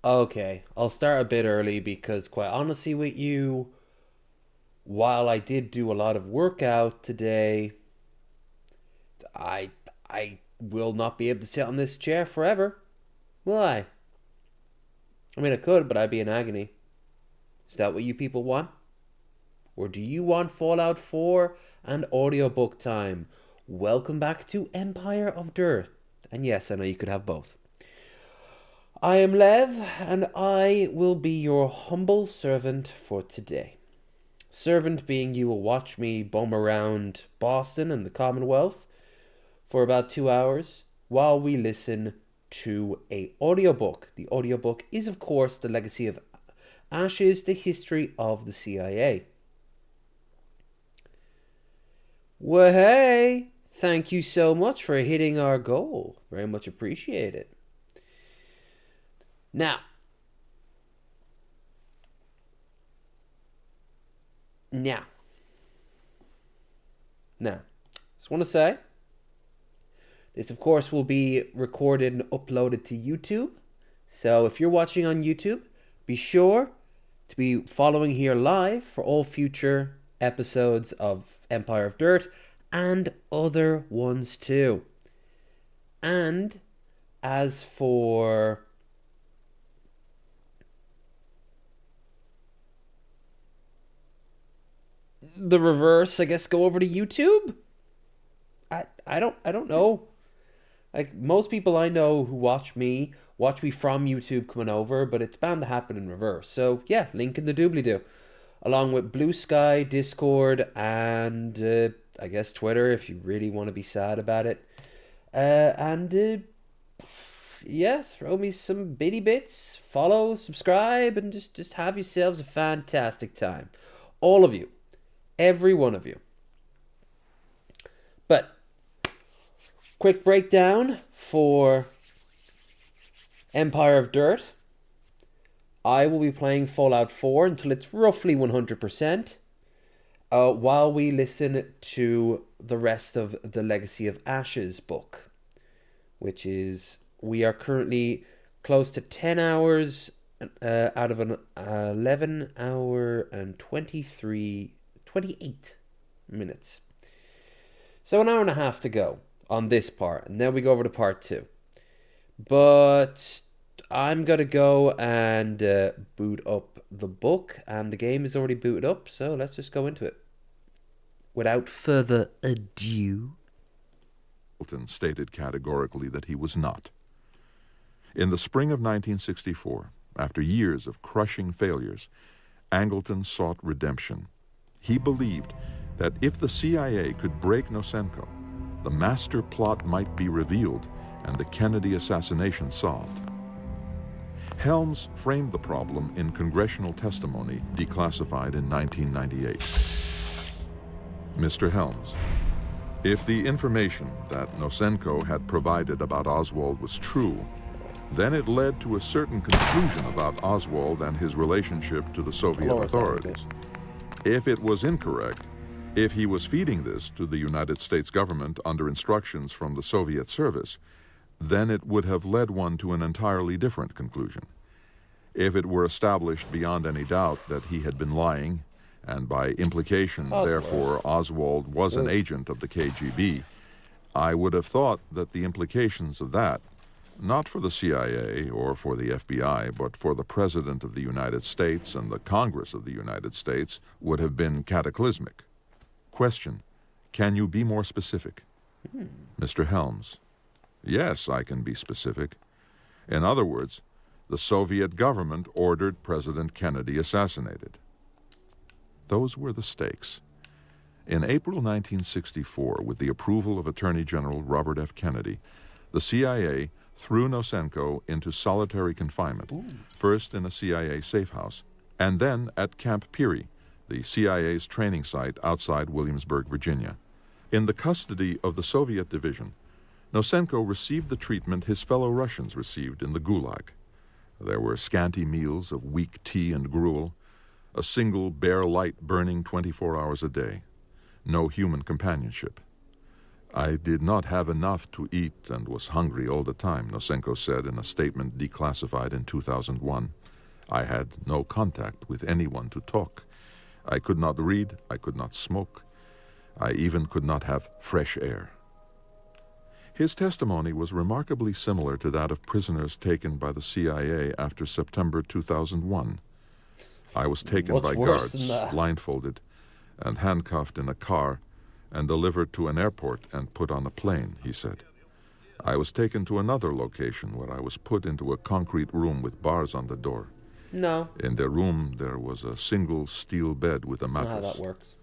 Okay, I'll start a bit early because, quite honestly, with you, while I did do a lot of workout today, I I will not be able to sit on this chair forever, will I? I mean, I could, but I'd be in agony. Is that what you people want? Or do you want Fallout 4 and audiobook time? Welcome back to Empire of Dirt. And yes, I know you could have both. I am Lev, and I will be your humble servant for today. Servant being you will watch me bum around Boston and the Commonwealth for about 2 hours while we listen to a audiobook. The audiobook is of course The Legacy of Ashes, the history of the CIA. Well, hey, thank you so much for hitting our goal. Very much appreciate it. Now, now, now, just want to say this, of course, will be recorded and uploaded to YouTube. So if you're watching on YouTube, be sure to be following here live for all future episodes of Empire of Dirt and other ones too. And as for the reverse, I guess go over to YouTube. I don't know. Like most people I know who watch me from YouTube coming over, but it's bound to happen in reverse. So yeah, link in the doobly doo, along with Blue Sky, Discord, and I guess Twitter if you really want to be sad about it. And yeah, throw me some bitty bits, follow, subscribe, and just have yourselves a fantastic time, all of you, every one of you. But quick breakdown for Empire of Dirt. I will be playing Fallout 4 until it's roughly 100%, while we listen to the rest of the Legacy of Ashes book, which is, we are currently close to 10 hours out of an 11 hour and 28 minutes. So an hour and a half to go on this part, and then we go over to part two. But I'm gonna go and boot up the book, and the game is already booted up, so let's just go into it. Without further ado. Hamilton stated categorically that he was not. In the spring of 1964, after years of crushing failures, Angleton sought redemption. He believed that if the CIA could break Nosenko, the master plot might be revealed and the Kennedy assassination solved. Helms framed the problem in congressional testimony declassified in 1998. Mr. Helms, if the information that Nosenko had provided about Oswald was true, then it led to a certain conclusion about Oswald and his relationship to the Soviet authorities. If it was incorrect, if he was feeding this to the United States government under instructions from the Soviet service, then it would have led one to an entirely different conclusion. If it were established beyond any doubt that he had been lying, and by implication, therefore, Oswald was an agent of the KGB, I would have thought that the implications of that, not for the CIA or for the FBI, but for the President of the United States and the Congress of the United States, would have been cataclysmic. Question: can you be more specific? Mr. Helms: yes, I can be specific. In other words, the Soviet government ordered President Kennedy assassinated. Those were the stakes. In April 1964, with the approval of Attorney General Robert F. Kennedy, the CIA threw Nosenko into solitary confinement, first in a CIA safe house, and then at Camp Peary, the CIA's training site outside Williamsburg, Virginia. In the custody of the Soviet division, Nosenko received the treatment his fellow Russians received in the Gulag. There were scanty meals of weak tea and gruel, a single bare light burning 24 hours a day, no human companionship. I did not have enough to eat and was hungry all the time, Nosenko said in a statement declassified in 2001. I had no contact with anyone to talk. I could not read, I could not smoke. I even could not have fresh air. His testimony was remarkably similar to that of prisoners taken by the CIA after September 2001. I was taken What's by worse than guards, that? blindfolded, and handcuffed in a car and delivered to an airport and put on a plane, he said. I was taken to another location where I was put into a concrete room with bars on the door. No, In the room, there was a single steel bed with a that's not how mattress. that works.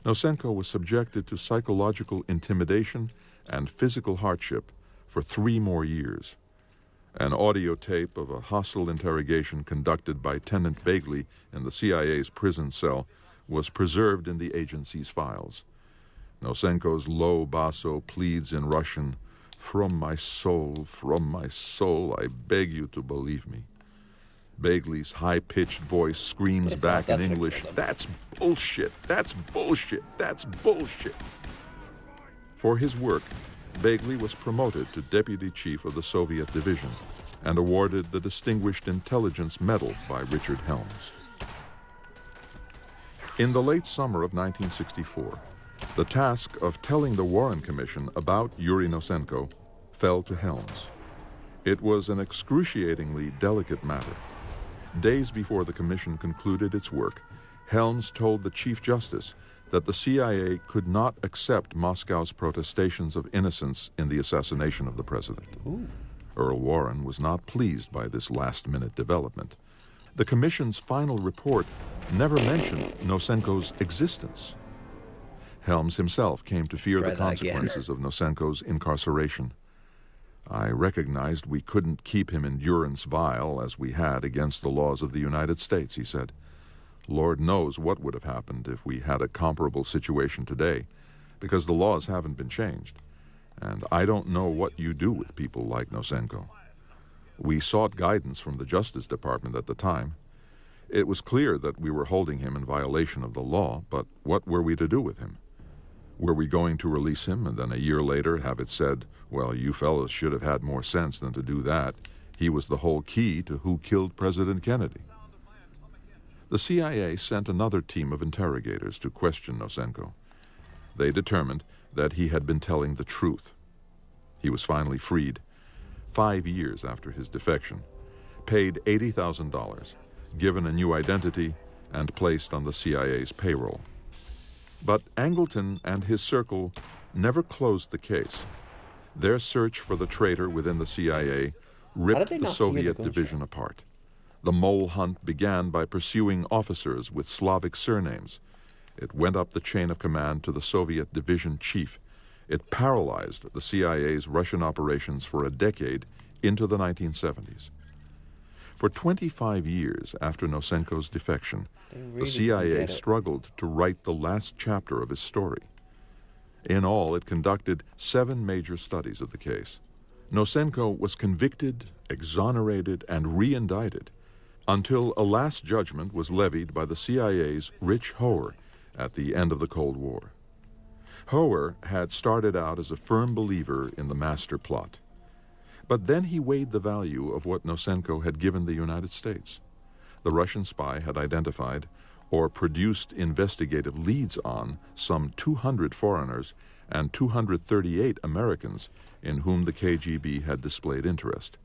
Nosenko was subjected to psychological intimidation and physical hardship for 3 more years. An audio tape of a hostile interrogation conducted by Tenant Bagley in the CIA's prison cell was preserved in the agency's files. Nosenko's low basso pleads in Russian, from my soul, I beg you to believe me." Bagley's high-pitched voice screams It's back not in that English, tricky. "That's bullshit, that's bullshit, that's bullshit." For his work, Bagley was promoted to Deputy Chief of the Soviet Division and awarded the Distinguished Intelligence Medal by Richard Helms. In the late summer of 1964, the task of telling the Warren Commission about Yuri Nosenko fell to Helms. It was an excruciatingly delicate matter. Days before the commission concluded its work, Helms told the Chief Justice that the CIA could not accept Moscow's protestations of innocence in the assassination of the president. Earl Warren was not pleased by this last-minute development. The commission's final report never mentioned Nosenko's existence. Helms himself came to fear the Try that again. consequences of Nosenko's incarceration. "I recognized we couldn't keep him in durance vile as we had against the laws of the United States," he said. "Lord knows what would have happened if we had a comparable situation today, because the laws haven't been changed. And I don't know what you do with people like Nosenko." We sought guidance from the Justice Department at the time. It was clear that we were holding him in violation of the law, but what were we to do with him? Were we going to release him and then a year later have it said, "Well, you fellows should have had more sense than to do that. He was the whole key to who killed President Kennedy"? The CIA sent another team of interrogators to question Nosenko. They determined that he had been telling the truth. He was finally freed, 5 years after his defection, paid $80,000, given a new identity, and placed on the CIA's payroll. But Angleton and his circle never closed the case. Their search for the traitor within the CIA ripped they the not hear the Soviet gunshot? division apart. The mole hunt began by pursuing officers with Slavic surnames. It went up the chain of command to the Soviet division chief. It paralyzed the CIA's Russian operations for a decade into the 1970s. For 25 years after Nosenko's defection, really the CIA get it. struggled to write the last chapter of his story. In all, it conducted 7 major studies of the case. Nosenko was convicted, exonerated, and re-indicted until a last judgment was levied by the CIA's Rich Hoer at the end of the Cold War. Hoer had started out as a firm believer in the master plot. But then he weighed the value of what Nosenko had given the United States. The Russian spy had identified or produced investigative leads on some 200 foreigners and 238 Americans in whom the KGB had displayed interest.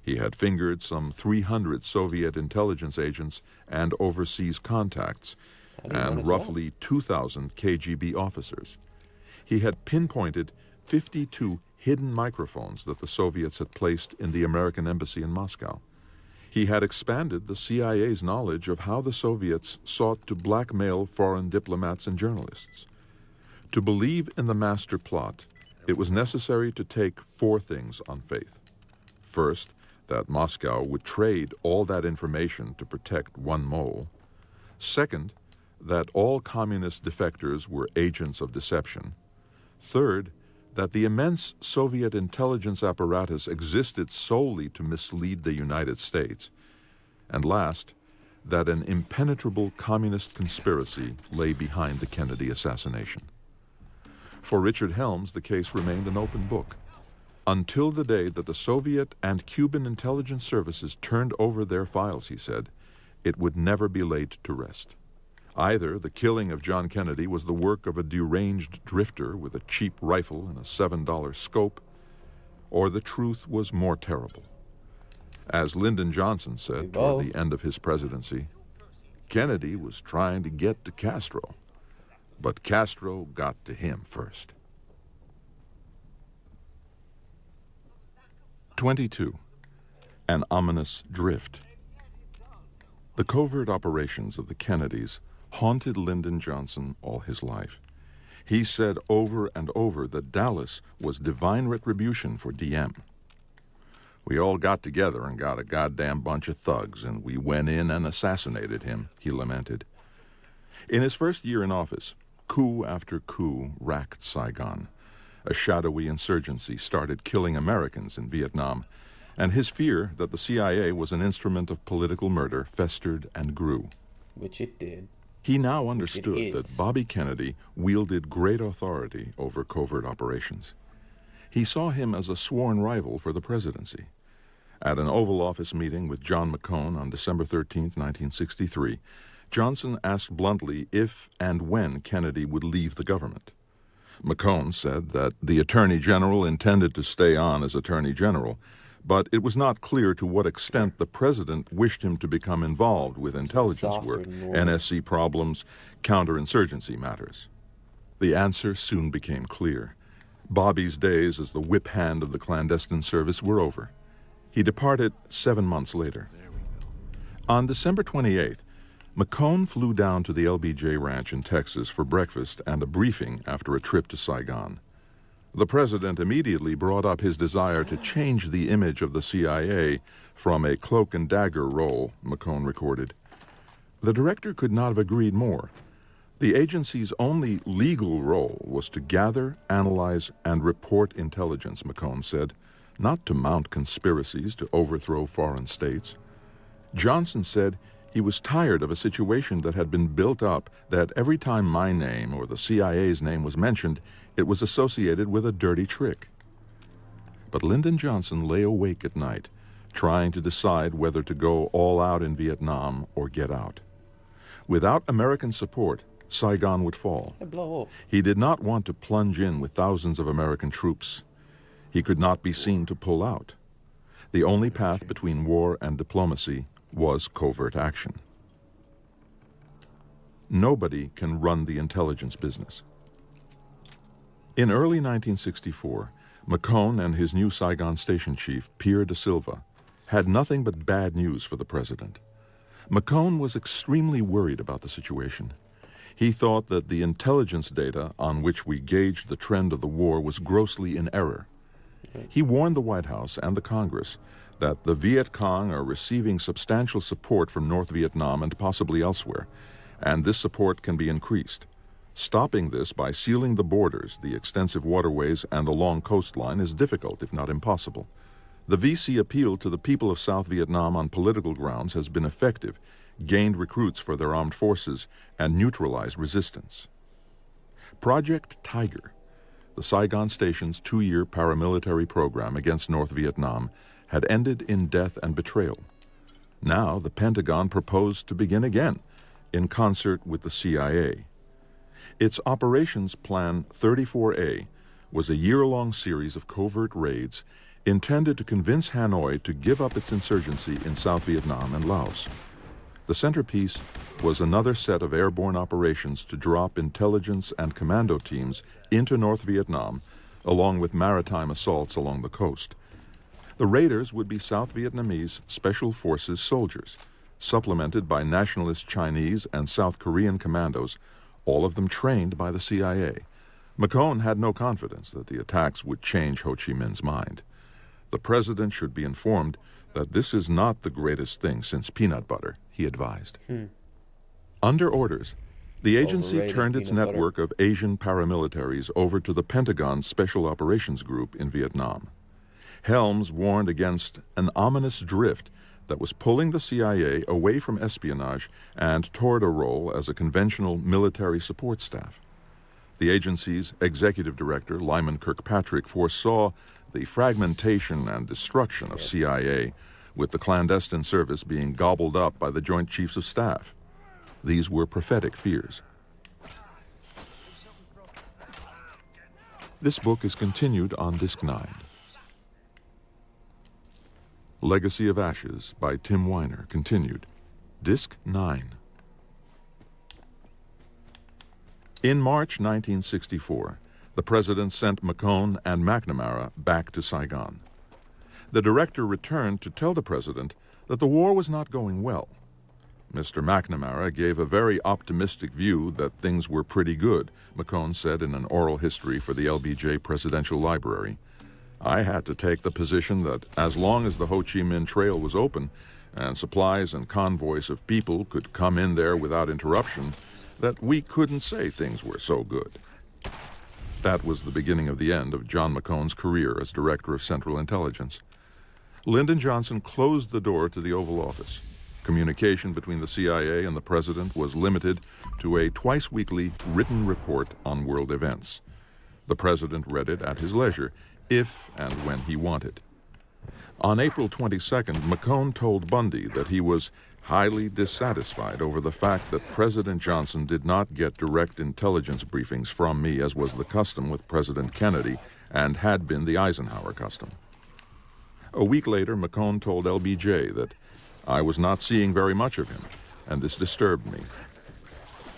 He had fingered some 300 Soviet intelligence agents and overseas contacts, and roughly 2,000 KGB officers. He had pinpointed 52 hidden microphones that the Soviets had placed in the American embassy in Moscow. He had expanded the CIA's knowledge of how the Soviets sought to blackmail foreign diplomats and journalists. To believe in the master plot, it was necessary to take 4 things on faith. First, that Moscow would trade all that information to protect one mole. Second, that all communist defectors were agents of deception. Third, that the immense Soviet intelligence apparatus existed solely to mislead the United States. And last, that an impenetrable communist conspiracy lay behind the Kennedy assassination. For Richard Helms, the case remained an open book, until the day that the Soviet and Cuban intelligence services turned over their files, he said. It would never be laid to rest. Either the killing of John Kennedy was the work of a deranged drifter with a cheap rifle and a $7 scope, or the truth was more terrible. As Lyndon Johnson said toward the end of his presidency, Kennedy was trying to get to Castro, but Castro got to him first. 22. An ominous drift. The covert operations of the Kennedys haunted Lyndon Johnson all his life. He said over and over that Dallas was divine retribution for DM. We all got together and got a goddamn bunch of thugs, and we went in and assassinated him, he lamented. In his first year in office, coup after coup racked Saigon. A shadowy insurgency started killing Americans in Vietnam, and his fear that the CIA was an instrument of political murder festered and grew. Which it did. He now understood that Bobby Kennedy wielded great authority over covert operations. He saw him as a sworn rival for the presidency. At an Oval Office meeting with John McCone on December 13, 1963, Johnson asked bluntly if and when Kennedy would leave the government. McCone said that the Attorney General intended to stay on as Attorney General, but it was not clear to what extent the president wished him to become involved with intelligence work, NSC problems, counterinsurgency matters. The answer soon became clear. Bobby's days as the whip hand of the clandestine service were over. He departed 7 months later. On December 28th, McCone flew down to the LBJ Ranch in Texas for breakfast and a briefing after a trip to Saigon. The president immediately brought up his desire to change the image of the CIA from a cloak and dagger role, McCone recorded. The director could not have agreed more. The agency's only legal role was to gather, analyze, and report intelligence, McCone said, not to mount conspiracies to overthrow foreign states. Johnson said he was tired of a situation that had been built up that every time my name or the CIA's name was mentioned, it was associated with a dirty trick. But Lyndon Johnson lay awake at night, trying to decide whether to go all out in Vietnam or get out. Without American support, Saigon would fall. He did not want to plunge in with thousands of American troops. He could not be seen to pull out. The only path between war and diplomacy was covert action. Nobody can run the intelligence business. In early 1964, McCone and his new Saigon station chief, Pierre de Silva, had nothing but bad news for the president. McCone was extremely worried about the situation. He thought that the intelligence data on which we gauged the trend of the war was grossly in error. He warned the White House and the Congress that the Viet Cong are receiving substantial support from North Vietnam and possibly elsewhere, and this support can be increased. Stopping this by sealing the borders, the extensive waterways, and the long coastline is difficult, if not impossible. The VC appeal to the people of South Vietnam on political grounds has been effective, gained recruits for their armed forces, and neutralized resistance. Project Tiger, the Saigon Station's 2-year paramilitary program against North Vietnam, had ended in death and betrayal. Now the Pentagon proposed to begin again, in concert with the CIA. Its Operations Plan 34A was a year-long series of covert raids intended to convince Hanoi to give up its insurgency in South Vietnam and Laos. The centerpiece was another set of airborne operations to drop intelligence and commando teams into North Vietnam, along with maritime assaults along the coast. The raiders would be South Vietnamese Special Forces soldiers, supplemented by nationalist Chinese and South Korean commandos, all of them trained by the CIA. McCone had no confidence that the attacks would change Ho Chi Minh's mind. The president should be informed that this is not the greatest thing since peanut butter, he advised. Under orders, the agency turned its network of Asian paramilitaries over to the Pentagon's Special Operations Group in Vietnam. Helms warned against an ominous drift that was pulling the CIA away from espionage and toward a role as a conventional military support staff. The agency's executive director, Lyman Kirkpatrick, foresaw the fragmentation and destruction of CIA, with the clandestine service being gobbled up by the Joint Chiefs of Staff. These were prophetic fears. This book is continued on Disc 9. Legacy of Ashes by Tim Weiner, continued. Disc 9. In March 1964, the President sent McCone and McNamara back to Saigon. The director returned to tell the President that the war was not going well. Mr. McNamara gave a very optimistic view that things were pretty good, McCone said in an oral history for the LBJ Presidential Library. I had to take the position that as long as the Ho Chi Minh Trail was open and supplies and convoys of people could come in there without interruption, that we couldn't say things were so good. That was the beginning of the end of John McCone's career as Director of Central Intelligence. Lyndon Johnson closed the door to the Oval Office. Communication between the CIA and the President was limited to a twice-weekly written report on world events. The President read it at his leisure, if and when he wanted. On April 22nd, McCone told Bundy that he was highly dissatisfied over the fact that President Johnson did not get direct intelligence briefings from me, as was the custom with President Kennedy and had been the Eisenhower custom. A week later, McCone told LBJ that I was not seeing very much of him, and this disturbed me.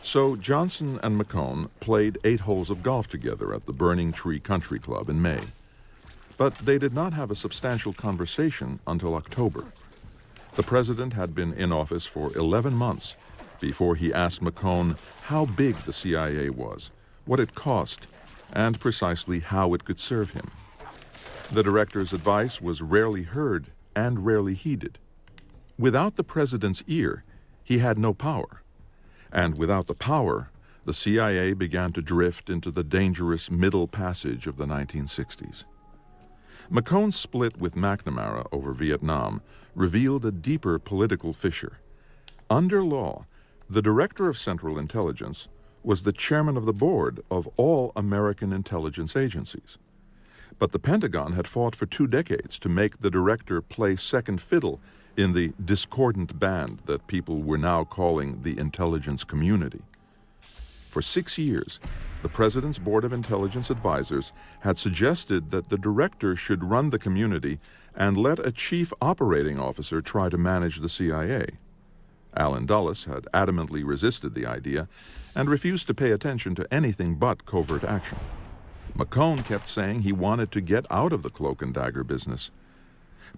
So Johnson and McCone played 8 holes of golf together at the Burning Tree Country Club in May. But they did not have a substantial conversation until October. The President had been in office for 11 months before he asked McCone how big the CIA was, what it cost, and precisely how it could serve him. The director's advice was rarely heard and rarely heeded. Without the President's ear, he had no power. And without the power, the CIA began to drift into the dangerous middle passage of the 1960s. McCone's split with McNamara over Vietnam revealed a deeper political fissure. Under law, the Director of Central Intelligence was the chairman of the board of all American intelligence agencies. But the Pentagon had fought for 2 decades to make the director play second fiddle in the discordant band that people were now calling the intelligence community. For 6 years, the President's Board of Intelligence Advisors had suggested that the director should run the community and let a chief operating officer try to manage the CIA. Allen Dulles had adamantly resisted the idea and refused to pay attention to anything but covert action. McCone kept saying he wanted to get out of the cloak and dagger business.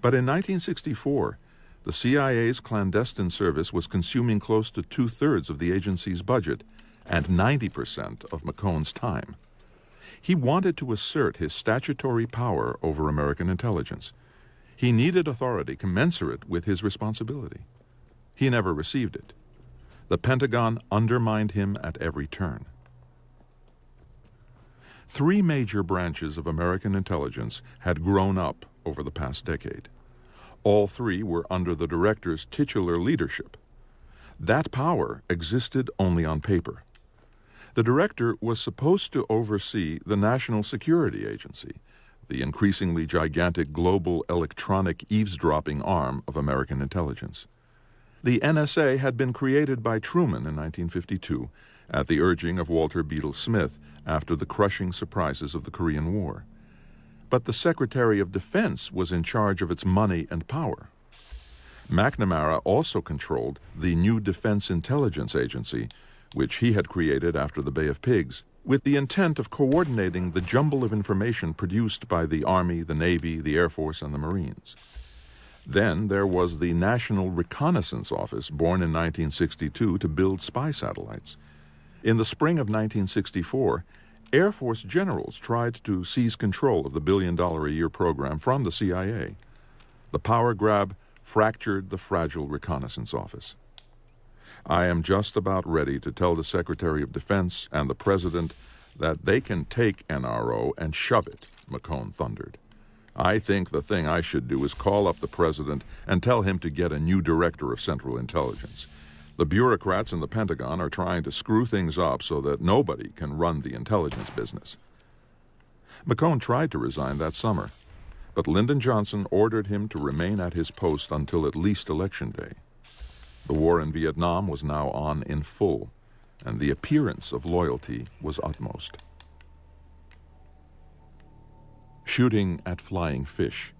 But in 1964, the CIA's clandestine service was consuming close to 2/3 of the agency's budget and 90% of McCone's time. He wanted to assert his statutory power over American intelligence. He needed authority commensurate with his responsibility. He never received it. The Pentagon undermined him at every turn. 3 major branches of American intelligence had grown up over the past decade. All 3 were under the director's titular leadership. That power existed only on paper. The director was supposed to oversee the National Security Agency, the increasingly gigantic global electronic eavesdropping arm of American intelligence. The NSA had been created by Truman in 1952 at the urging of Walter Beadle Smith after the crushing surprises of the Korean War. But the Secretary of Defense was in charge of its money and power. McNamara also controlled the new Defense Intelligence Agency, which he had created after the Bay of Pigs, with the intent of coordinating the jumble of information produced by the Army, the Navy, the Air Force, and the Marines. Then there was the National Reconnaissance Office, born in 1962 to build spy satellites. In the spring of 1964, Air Force generals tried to seize control of the billion-dollar-a-year program from the CIA. The power grab fractured the fragile Reconnaissance Office. I am just about ready to tell the Secretary of Defense and the President that they can take NRO and shove it, McCone thundered. I think the thing I should do is call up the President and tell him to get a new Director of Central Intelligence. The bureaucrats in the Pentagon are trying to screw things up so that nobody can run the intelligence business. McCone tried to resign that summer, but Lyndon Johnson ordered him to remain at his post until at least Election Day. The war in Vietnam was now on in full, and the appearance of loyalty was utmost. Shooting at flying fish.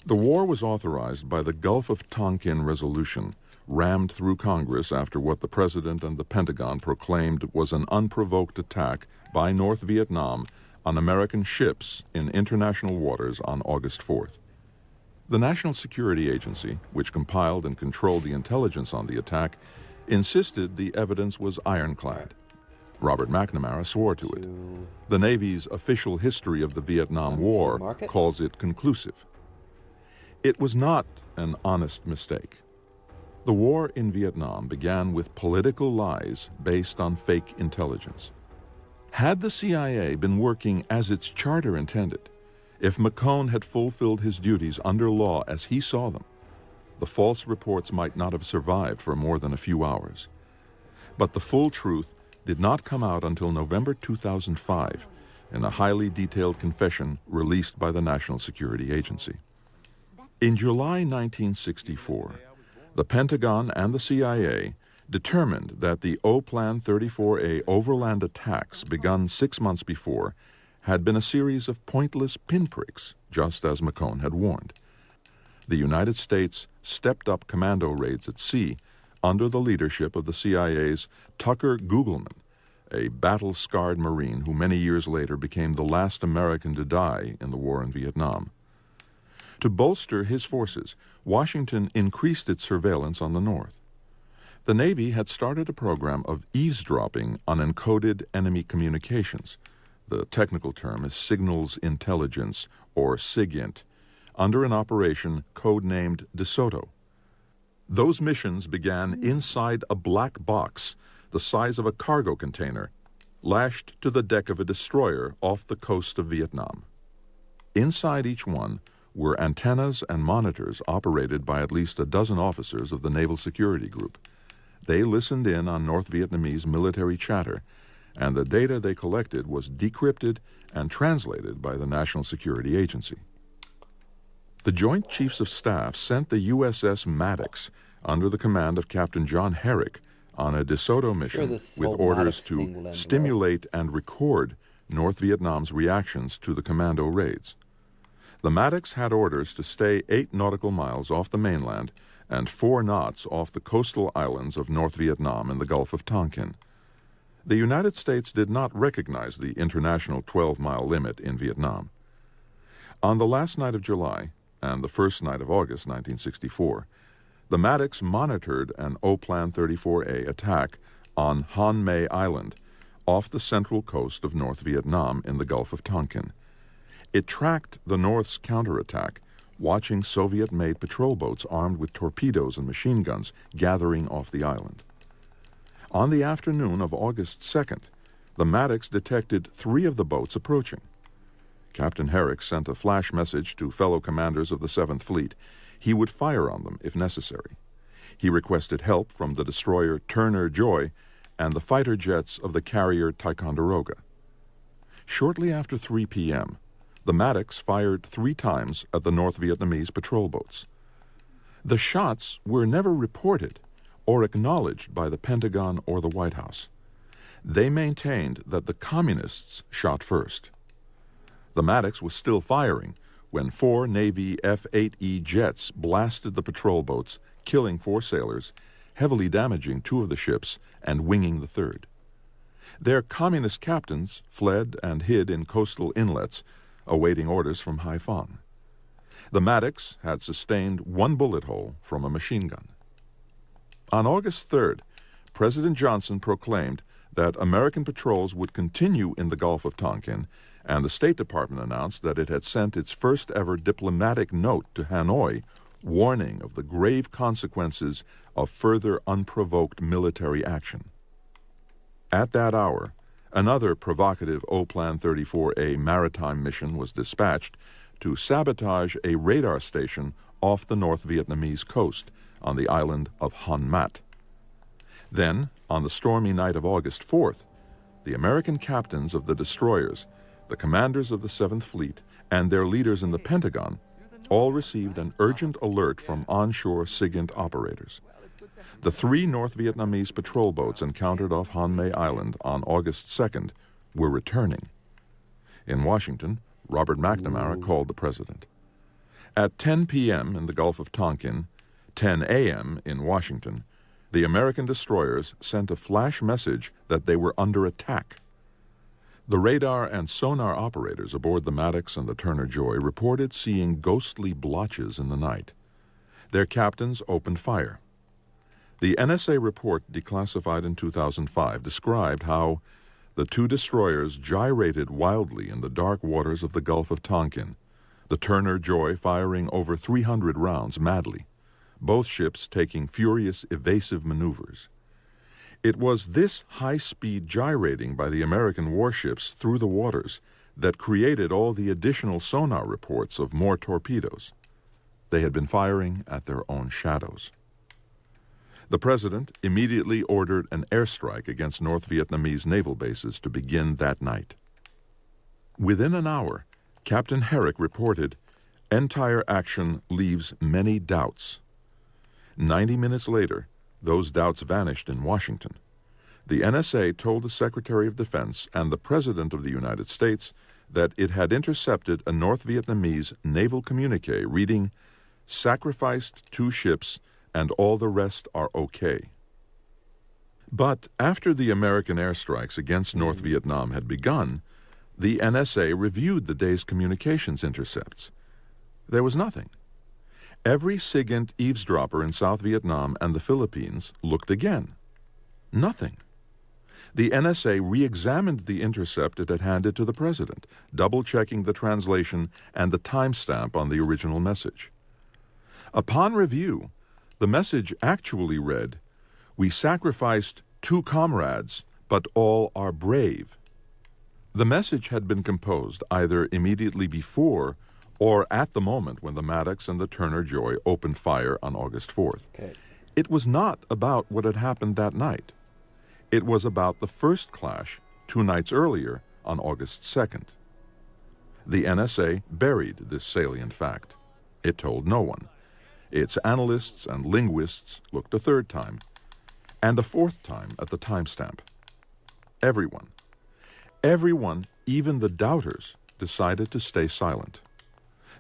The war was authorized by the Gulf of Tonkin Resolution, rammed through Congress after what the President and the Pentagon proclaimed was an unprovoked attack by North Vietnam on American ships in international waters on August 4th. The National Security Agency, which compiled and controlled the intelligence on the attack, insisted the evidence was ironclad. Robert McNamara swore to it. The Navy's official history of the Vietnam War calls it conclusive. It was not an honest mistake. The war in Vietnam began with political lies based on fake intelligence. Had the CIA been working as its charter intended, if McCone had fulfilled his duties under law as he saw them, the false reports might not have survived for more than a few hours. But the full truth did not come out until November 2005 in a highly detailed confession released by the National Security Agency. In July 1964, the Pentagon and the CIA determined that the O-Plan 34A overland attacks begun 6 months before had been a series of pointless pinpricks, just as McCone had warned. The United States stepped up commando raids at sea under the leadership of the CIA's Tucker Gugelman, a battle-scarred Marine who many years later became the last American to die in the war in Vietnam. To bolster his forces, Washington increased its surveillance on the North. The Navy had started a program of eavesdropping on encoded enemy communications. The technical term is signals intelligence, or SIGINT, under an operation codenamed DeSoto. Those missions began inside a black box the size of a cargo container, lashed to the deck of a destroyer off the coast of Vietnam. Inside each one were antennas and monitors operated by at least a dozen officers of the Naval Security Group. They listened in on North Vietnamese military chatter, and the data they collected was decrypted and translated by the National Security Agency. The Joint Chiefs of Staff sent the USS Maddox under the command of Captain John Herrick on a DeSoto mission with orders to stimulate and record North Vietnam's reactions to the commando raids. The Maddox had orders to stay 8 nautical miles off the mainland and 4 knots off the coastal islands of North Vietnam in the Gulf of Tonkin. The United States did not recognize the international 12-mile limit in Vietnam. On the last night of July and the first night of August 1964, the Maddox monitored an O-Plan 34A attack on Han Mai Island off the central coast of North Vietnam in the Gulf of Tonkin. It tracked the North's counterattack, watching Soviet-made patrol boats armed with torpedoes and machine guns gathering off the island. On the afternoon of August 2nd, the Maddox detected 3 of the boats approaching. Captain Herrick sent a flash message to fellow commanders of the 7th Fleet. He would fire on them if necessary. He requested help from the destroyer Turner Joy and the fighter jets of the carrier Ticonderoga. Shortly after 3 p.m., the Maddox fired 3 times at the North Vietnamese patrol boats. The shots were never reported or acknowledged by the Pentagon or the White House. They maintained that the Communists shot first. The Maddox was still firing when 4 Navy F-8E jets blasted the patrol boats, killing 4 sailors, heavily damaging 2 of the ships, and winging the 3rd. Their Communist captains fled and hid in coastal inlets, awaiting orders from Haiphong. The Maddox had sustained 1 bullet hole from a machine gun. On August 3rd, President Johnson proclaimed that American patrols would continue in the Gulf of Tonkin, and the State Department announced that it had sent its first-ever diplomatic note to Hanoi warning of the grave consequences of further unprovoked military action. At that hour, another provocative O-Plan 34A maritime mission was dispatched to sabotage a radar station off the North Vietnamese coast on the island of Hanmat. Then, on the stormy night of August 4th, the American captains of the destroyers, the commanders of the 7th Fleet, and their leaders in the Pentagon all received an urgent alert from onshore SIGINT operators. The 3 North Vietnamese patrol boats encountered off Han Mai Island on August 2nd were returning. In Washington, Robert McNamara called the president. At 10 p.m. in the Gulf of Tonkin, 10 a.m. in Washington, the American destroyers sent a flash message that they were under attack. The radar and sonar operators aboard the Maddox and the Turner Joy reported seeing ghostly blotches in the night. Their captains opened fire. The NSA report, declassified in 2005, described how the 2 destroyers gyrated wildly in the dark waters of the Gulf of Tonkin, the Turner Joy firing over 300 rounds madly, both ships taking furious evasive maneuvers. It was this high-speed gyrating by the American warships through the waters that created all the additional sonar reports of more torpedoes. They had been firing at their own shadows. The president immediately ordered an airstrike against North Vietnamese naval bases to begin that night. Within an hour, Captain Herrick reported, "Entire action leaves many doubts." 90 minutes later, those doubts vanished in Washington. The NSA told the Secretary of Defense and the President of the United States that it had intercepted a North Vietnamese naval communique reading, "Sacrificed 2 ships and all the rest are okay." But after the American airstrikes against North Vietnam had begun, the NSA reviewed the day's communications intercepts. There was nothing. Every SIGINT eavesdropper in South Vietnam and the Philippines looked again. Nothing. The NSA re-examined the intercept it had handed to the president, double-checking the translation and the timestamp on the original message. Upon review, the message actually read, "We sacrificed 2 comrades, but all are brave." The message had been composed either immediately before or at the moment when the Maddox and the Turner Joy opened fire on August 4th. Okay. It was not about what had happened that night. It was about the first clash 2 nights earlier on August 2nd. The NSA buried this salient fact. It told no one. Its analysts and linguists looked a 3rd time, and a 4th time at the timestamp. Everyone, even the doubters, decided to stay silent.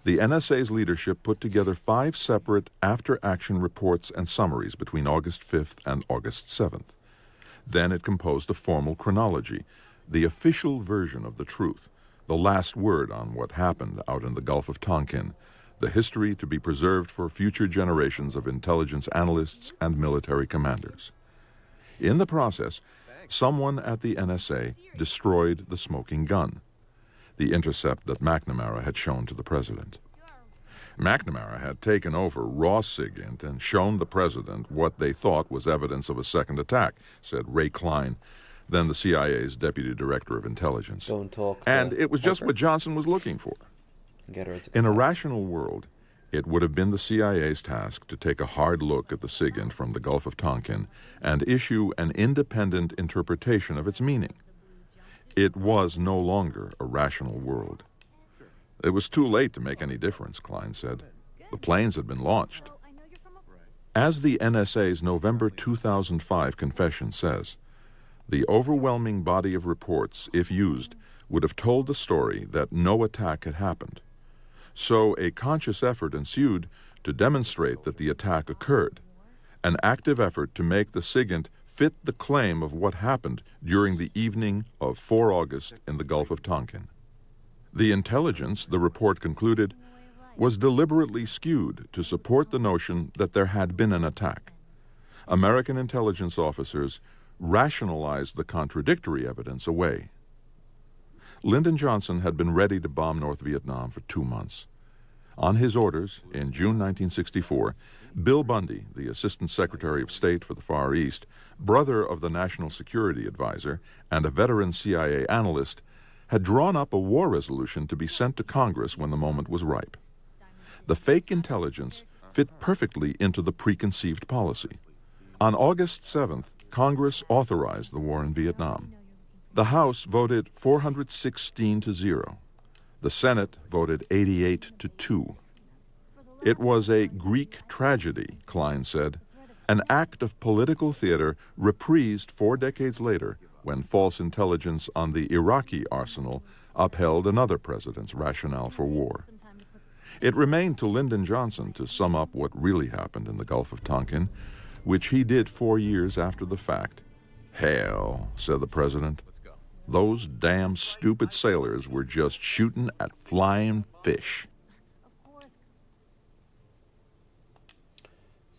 The NSA's leadership put together 5 separate after-action reports and summaries between August 5th and August 7th. Then it composed a formal chronology, the official version of the truth, the last word on what happened out in the Gulf of Tonkin, the history to be preserved for future generations of intelligence analysts and military commanders. In the process, someone at the NSA destroyed the smoking gun, the intercept that McNamara had shown to the president. McNamara had taken over raw SIGINT and shown the president what they thought was evidence of a second attack, said Ray Klein, then the CIA's deputy director of intelligence. Don't talk. And it was just what Johnson was looking for. In a rational world, it would have been the CIA's task to take a hard look at the SIGINT from the Gulf of Tonkin and issue an independent interpretation of its meaning. It was no longer a rational world. It was too late to make any difference, Klein said. The planes had been launched. As the NSA's November 2005 confession says, the overwhelming body of reports, if used, would have told the story that no attack had happened. So a conscious effort ensued to demonstrate that the attack occurred, an active effort to make the SIGINT fit the claim of what happened during the evening of 4 August in the Gulf of Tonkin. The intelligence, the report concluded, was deliberately skewed to support the notion that there had been an attack. American intelligence officers rationalized the contradictory evidence away. Lyndon Johnson had been ready to bomb North Vietnam for 2 months. On his orders, in June 1964, Bill Bundy, the Assistant Secretary of State for the Far East, brother of the National Security Advisor, and a veteran CIA analyst, had drawn up a war resolution to be sent to Congress when the moment was ripe. The fake intelligence fit perfectly into the preconceived policy. On August 7th, Congress authorized the war in Vietnam. The House voted 416-0. The Senate voted 88-2. It was a Greek tragedy, Klein said, an act of political theater reprised 4 decades later when false intelligence on the Iraqi arsenal upheld another president's rationale for war. It remained to Lyndon Johnson to sum up what really happened in the Gulf of Tonkin, which he did 4 years after the fact. "Hell," said the president, "those damn stupid sailors were just shooting at flying fish."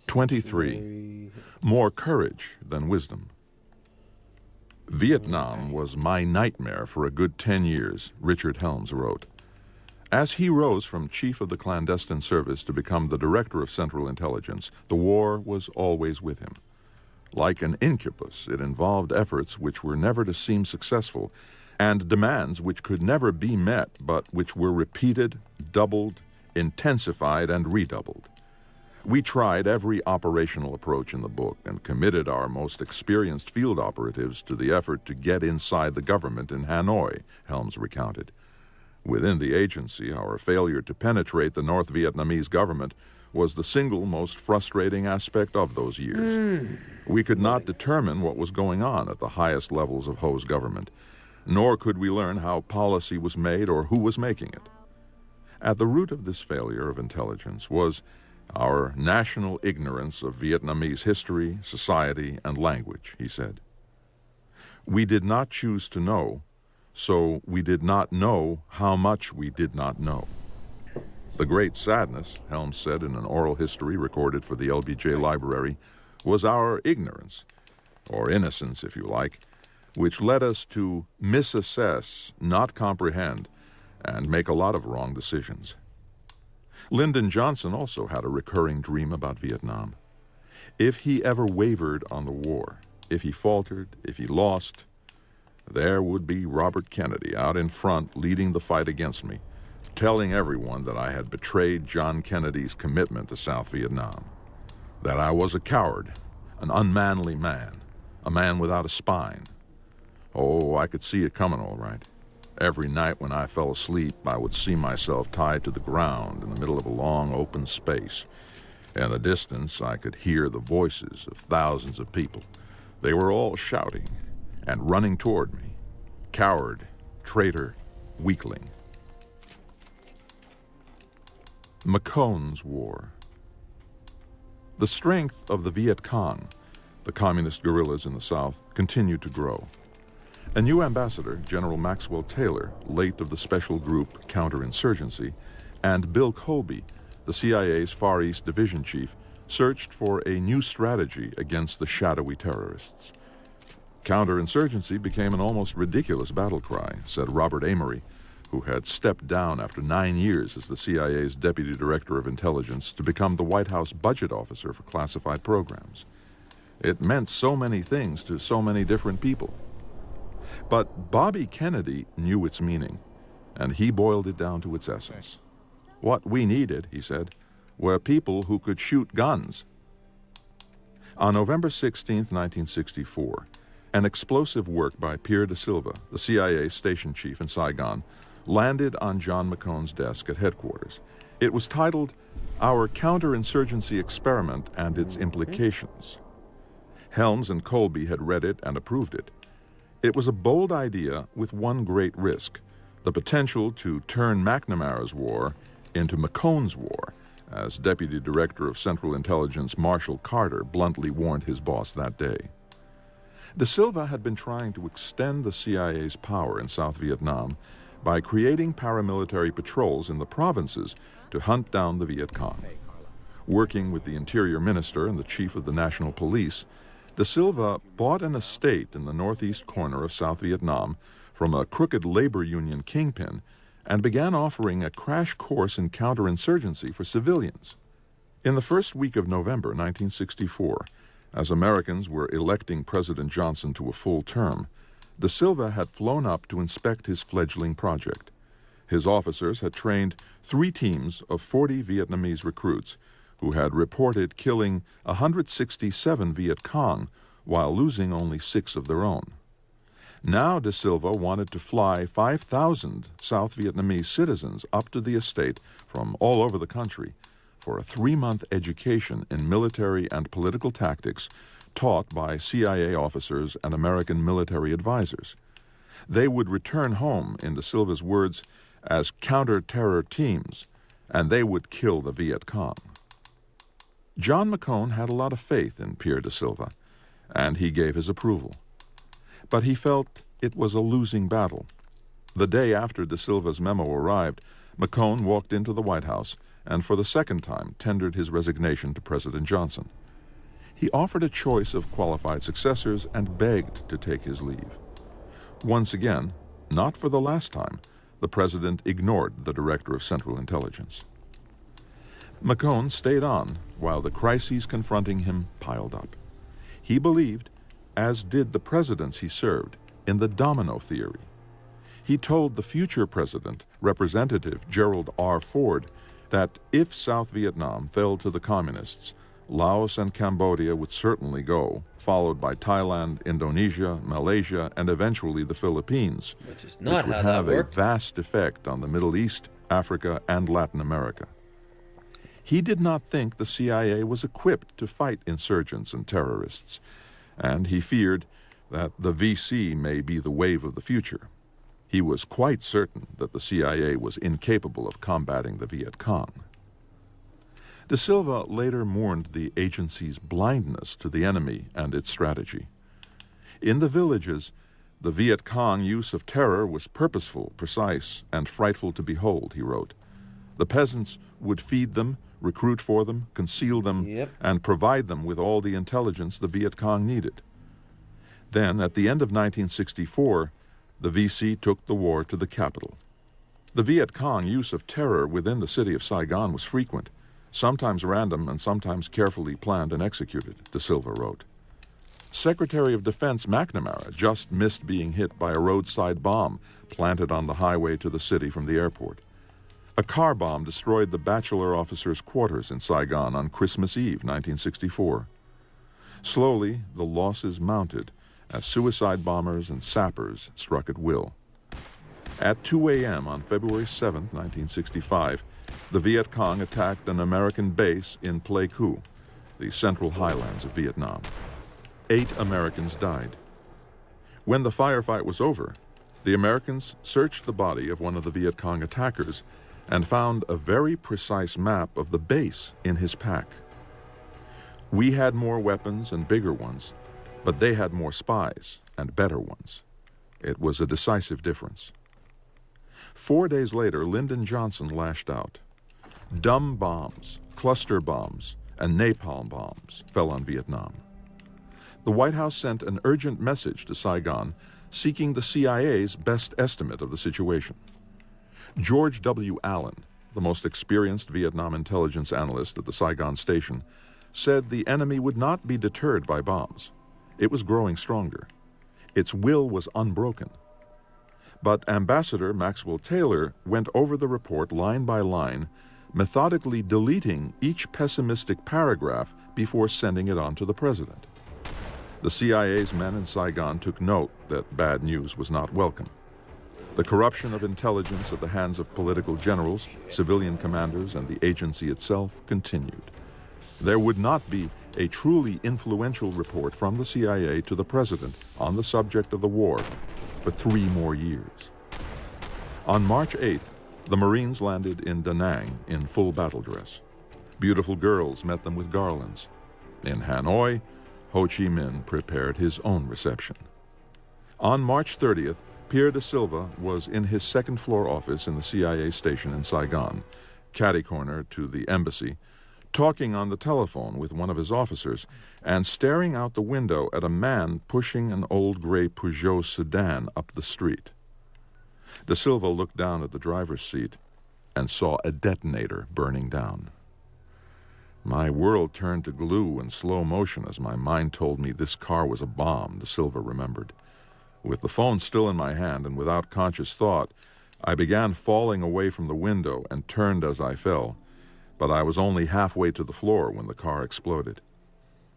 23. More courage than wisdom. "Vietnam was my nightmare for a good 10 years," Richard Helms wrote. As he rose from chief of the clandestine service to become the director of Central Intelligence, the war was always with him. Like an incubus, it involved efforts which were never to seem successful, and demands which could never be met, but which were repeated, doubled, intensified, and redoubled. We tried every operational approach in the book and committed our most experienced field operatives to the effort to get inside the government in Hanoi, Helms recounted. Within the agency, our failure to penetrate the North Vietnamese government was the single most frustrating aspect of those years. We could not determine what was going on at the highest levels of Ho's government, nor could we learn how policy was made or who was making it. At the root of this failure of intelligence was our national ignorance of Vietnamese history, society, and language, he said. We did not choose to know, so we did not know how much we did not know. The great sadness, Helms said in an oral history recorded for the LBJ Library, was our ignorance, or innocence if you like, which led us to misassess, not comprehend, and make a lot of wrong decisions. Lyndon Johnson also had a recurring dream about Vietnam. If he ever wavered on the war, if he faltered, if he lost, there would be Robert Kennedy out in front leading the fight against me, telling everyone that I had betrayed John Kennedy's commitment to South Vietnam, that I was a coward, an unmanly man, a man without a spine. Oh, I could see it coming all right. Every night when I fell asleep, I would see myself tied to the ground in the middle of a long open space. In the distance, I could hear the voices of thousands of people. They were all shouting and running toward me. Coward, traitor, weakling. McCone's War. The strength of the Viet Cong, the communist guerrillas in the South, continued to grow. A new ambassador, General Maxwell Taylor, late of the special group Counterinsurgency, and Bill Colby, the CIA's Far East Division chief, searched for a new strategy against the shadowy terrorists. Counterinsurgency became an almost ridiculous battle cry, said Robert Amory, who had stepped down after 9 years as the CIA's Deputy Director of Intelligence to become the White House budget officer for classified programs. It meant so many things to so many different people. But Bobby Kennedy knew its meaning, and he boiled it down to its essence. What we needed, he said, were people who could shoot guns. On November 16, 1964, an explosive work by Pierre de Silva, the CIA station chief in Saigon, landed on John McCone's desk at headquarters. It was titled, "Our Counterinsurgency Experiment and Its Implications." Helms and Colby had read it and approved it. It was a bold idea with one great risk, the potential to turn McNamara's war into McCone's war, as Deputy Director of Central Intelligence Marshall Carter bluntly warned his boss that day. De Silva had been trying to extend the CIA's power in South Vietnam by creating paramilitary patrols in the provinces to hunt down the Viet Cong. Working with the Interior Minister and the Chief of the National Police, De Silva bought an estate in the northeast corner of South Vietnam from a crooked labor union kingpin and began offering a crash course in counterinsurgency for civilians. In the first week of November 1964, as Americans were electing President Johnson to a full term, De Silva had flown up to inspect his fledgling project. His officers had trained 3 teams of 40 Vietnamese recruits who had reported killing 167 Viet Cong while losing only 6 of their own. Now De Silva wanted to fly 5,000 South Vietnamese citizens up to the estate from all over the country for a 3-month education in military and political tactics taught by CIA officers and American military advisors. They would return home, in De Silva's words, as counter-terror teams, and they would kill the Viet Cong. John McCone had a lot of faith in Pierre De Silva, and he gave his approval. But he felt it was a losing battle. The day after De Silva's memo arrived, McCone walked into the White House and for the second time tendered his resignation to President Johnson. He offered a choice of qualified successors and begged to take his leave. Once again, not for the last time, the president ignored the director of Central Intelligence. McCone stayed on while the crises confronting him piled up. He believed, as did the presidents he served, in the domino theory. He told the future president, Representative Gerald R. Ford, that if South Vietnam fell to the communists, Laos and Cambodia would certainly go, followed by Thailand, Indonesia, Malaysia, and eventually the Philippines, Which is not would how have that a worked. vast effect on the Middle East, Africa, and Latin America. He did not think the CIA was equipped to fight insurgents and terrorists, and he feared that the VC may be the wave of the future. He was quite certain that the CIA was incapable of combating the Viet Cong. De Silva later mourned the agency's blindness to the enemy and its strategy. In the villages, the Viet Cong use of terror was purposeful, precise, and frightful to behold, he wrote. The peasants would feed them, recruit for them, conceal them, and provide them with all the intelligence the Viet Cong needed. Then, at the end of 1964, the VC took the war to the capital. The Viet Cong use of terror within the city of Saigon was frequent, sometimes random and sometimes carefully planned and executed, De Silva wrote. Secretary of Defense McNamara just missed being hit by a roadside bomb planted on the highway to the city from the airport. A car bomb destroyed the bachelor officers' quarters in Saigon on Christmas Eve, 1964. Slowly, the losses mounted as suicide bombers and sappers struck at will. At 2 a.m. on February 7, 1965, the Viet Cong attacked an American base in Pleiku, the central highlands of Vietnam. 8 Americans died. When the firefight was over, the Americans searched the body of one of the Viet Cong attackers and found a very precise map of the base in his pack. We had more weapons and bigger ones, but they had more spies and better ones. It was a decisive difference. 4 days later, Lyndon Johnson lashed out. Dumb bombs, cluster bombs, and napalm bombs fell on Vietnam. The White House sent an urgent message to Saigon seeking the CIA's best estimate of the situation. George W. Allen, the most experienced Vietnam intelligence analyst at the Saigon station, said the enemy would not be deterred by bombs. It was growing stronger. Its will was unbroken. But Ambassador Maxwell Taylor went over the report line by line, methodically deleting each pessimistic paragraph before sending it on to the president. The CIA's men in Saigon took note that bad news was not welcome. The corruption of intelligence at the hands of political generals, civilian commanders, and the agency itself continued. There would not be a truly influential report from the CIA to the president on the subject of the war for 3 more years. On March 8th, the Marines landed in Da Nang in full battle dress. Beautiful girls met them with garlands. In Hanoi, Ho Chi Minh prepared his own reception. On March 30th, Pierre De Silva was in his second-floor office in the CIA station in Saigon, catty-corner to the embassy, talking on the telephone with one of his officers and staring out the window at a man pushing an old gray Peugeot sedan up the street. De Silva looked down at the driver's seat and saw a detonator burning down. My world turned to glue in slow motion as my mind told me this car was a bomb, De Silva remembered. With the phone still in my hand and without conscious thought, I began falling away from the window and turned as I fell. but I was only halfway to the floor when the car exploded.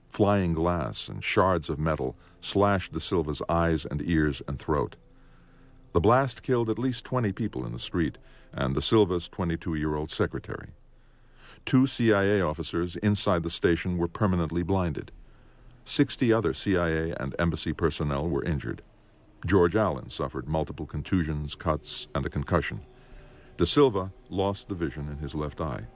Flying glass and shards of metal slashed De Silva's eyes and ears and throat. The blast killed at least 20 people in the street and De Silva's 22-year-old secretary. 2 CIA officers inside the station were permanently blinded. 60 other CIA and embassy personnel were injured. George Allen suffered multiple contusions, cuts, and a concussion. De Silva lost the vision in his left eye.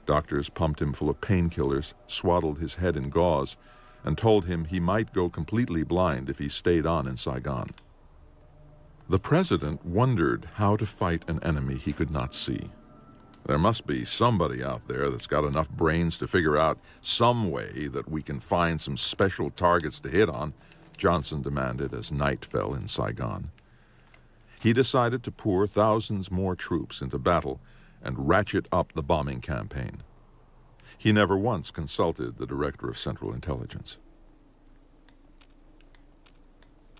Doctors pumped him full of painkillers, swaddled his head in gauze, and told him he might go completely blind if he stayed on in Saigon. The president wondered how to fight an enemy he could not see. There must be somebody out there that's got enough brains to figure out some way that we can find some special targets to hit on, Johnson demanded as night fell in Saigon. He decided to pour thousands more troops into battle and ratchet up the bombing campaign. He never once consulted the Director of Central Intelligence.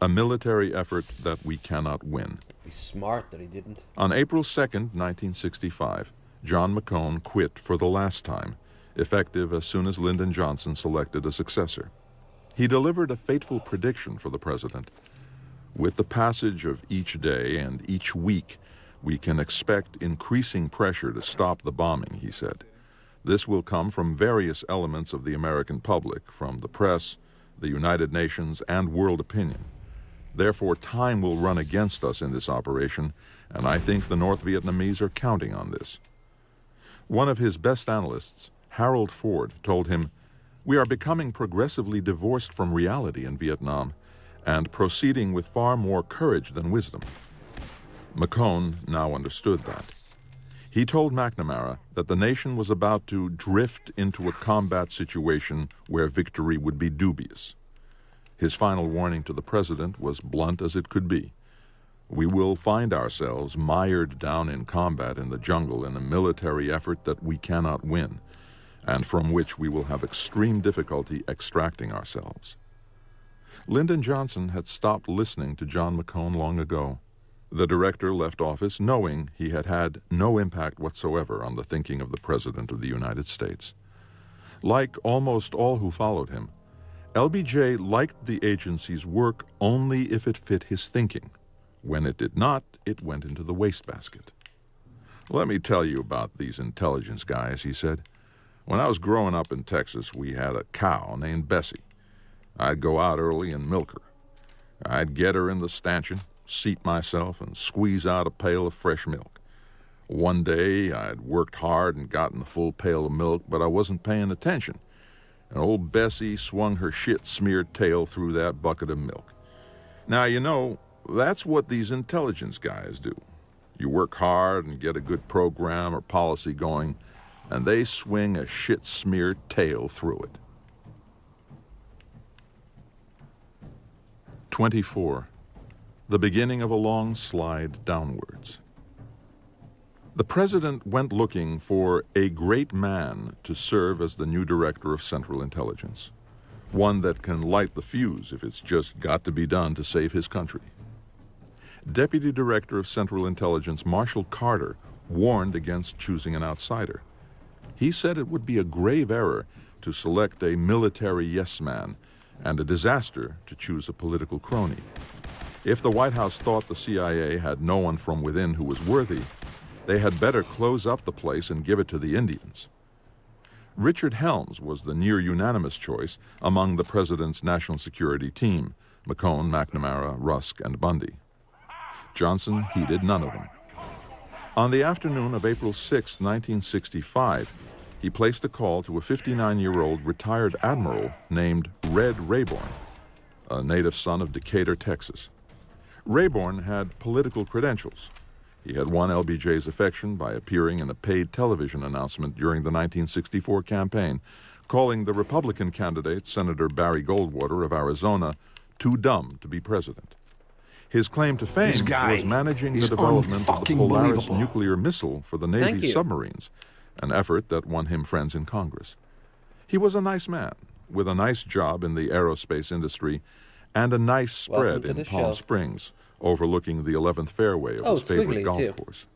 A military effort that we cannot win. Be smart that he didn't. On April 2nd, 1965, John McCone quit for the last time, effective as soon as Lyndon Johnson selected a successor. He delivered a fateful prediction for the president. With the passage of each day and each week, we can expect increasing pressure to stop the bombing, he said. This will come from various elements of the American public, from the press, the United Nations, and world opinion. Therefore, time will run against us in this operation, and I think the North Vietnamese are counting on this. One of his best analysts, Harold Ford, told him, "We are becoming progressively divorced from reality in Vietnam and proceeding with far more courage than wisdom." McCone now understood that. He told McNamara that the nation was about to drift into a combat situation where victory would be dubious. His final warning to the president was blunt as it could be. We will find ourselves mired down in combat in the jungle in a military effort that we cannot win, and from which we will have extreme difficulty extracting ourselves. Lyndon Johnson had stopped listening to John McCone long ago. The director left office knowing he had had no impact whatsoever on the thinking of the President of the United States. Like almost all who followed him, LBJ liked the agency's work only if it fit his thinking. When it did not, it went into the wastebasket. "Let me tell you about these intelligence guys," he said. "When I was growing up in Texas, we had a cow named Bessie. I'd go out early and milk her. I'd get her in the stanchion, seat myself, and squeeze out a pail of fresh milk. One day, I'd worked hard and gotten the full pail of milk, but I wasn't paying attention. And old Bessie swung her shit-smeared tail through that bucket of milk. Now, you know, that's what these intelligence guys do. You work hard and get a good program or policy going, and they swing a shit-smeared tail through it." 24. The beginning of a long slide downwards. The president went looking for a great man to serve as the new director of Central Intelligence, one that can light the fuse if it's just got to be done to save his country. Deputy Director of Central Intelligence Marshall Carter warned against choosing an outsider. He said it would be a grave error to select a military yes-man and a disaster to choose a political crony. If the White House thought the CIA had no one from within who was worthy, they had better close up the place and give it to the Indians. Richard Helms was the near-unanimous choice among the president's national security team, McCone, McNamara, Rusk, and Bundy. Johnson heeded none of them. On the afternoon of April 6, 1965, he placed a call to a 59-year-old retired admiral named Red Rayborn, a native son of Decatur, Texas. Rayborn had political credentials. He had won LBJ's affection by appearing in a paid television announcement during the 1964 campaign, calling the Republican candidate, Senator Barry Goldwater of Arizona, too dumb to be president. His claim to fame was managing the development of the Polaris nuclear missile for the Navy's submarines, an effort that won him friends in Congress. He was a nice man, with a nice job in the aerospace industry and a nice spread in Palm Springs, overlooking the 11th fairway of his favorite golf course.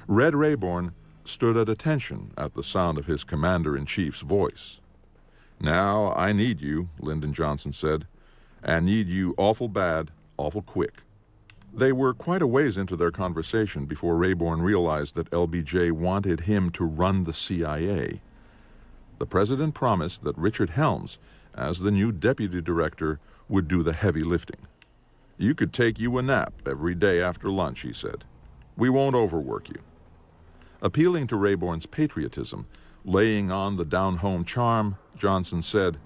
Red Rayborn stood at attention at the sound of his commander-in-chief's voice. "Now, I need you," Lyndon Johnson said, "and need you awful bad, awful quick." They were quite a ways into their conversation before Rayborn realized that LBJ wanted him to run the CIA. The president promised that Richard Helms, as the new deputy director, would do the heavy lifting. "You could take you a nap every day after lunch," he said. "We won't overwork you." Appealing to Rayborn's patriotism, laying on the down-home charm, Johnson said,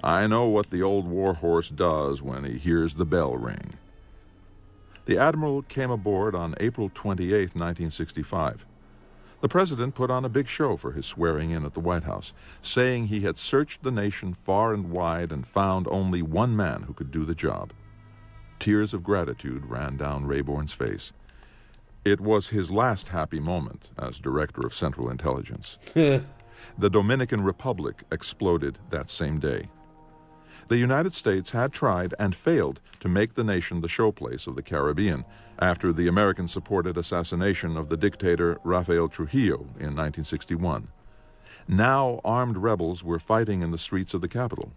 "I know what the old warhorse does when he hears the bell ring." The admiral came aboard on April 28, 1965. The president put on a big show for his swearing-in at the White House, saying he had searched the nation far and wide and found only one man who could do the job. Tears of gratitude ran down Rayborn's face. It was his last happy moment as Director of Central Intelligence. The Dominican Republic exploded that same day. The United States had tried and failed to make the nation the showplace of the Caribbean after the American-supported assassination of the dictator Rafael Trujillo in 1961. Now armed rebels were fighting in the streets of the capital.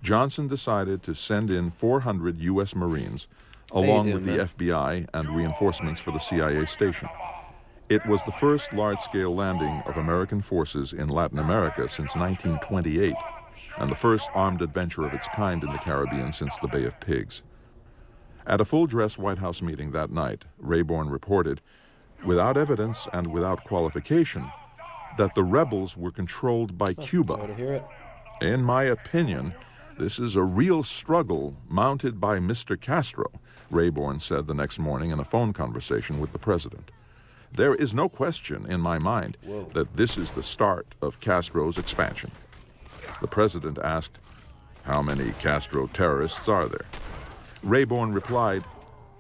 Johnson decided to send in 400 U.S. Marines, along with the FBI and reinforcements for the CIA station. It was the first large-scale landing of American forces in Latin America since 1928, and the first armed adventure of its kind in the Caribbean since the Bay of Pigs. At a full-dress White House meeting that night, Rayborn reported, without evidence and without qualification, that the rebels were controlled by Cuba. "In my opinion, this is a real struggle mounted by Mr. Castro," Rayborn said the next morning in a phone conversation with the president. "There is no question in my mind that this is the start of Castro's expansion." The president asked, "How many Castro terrorists are there?" Rayborn replied,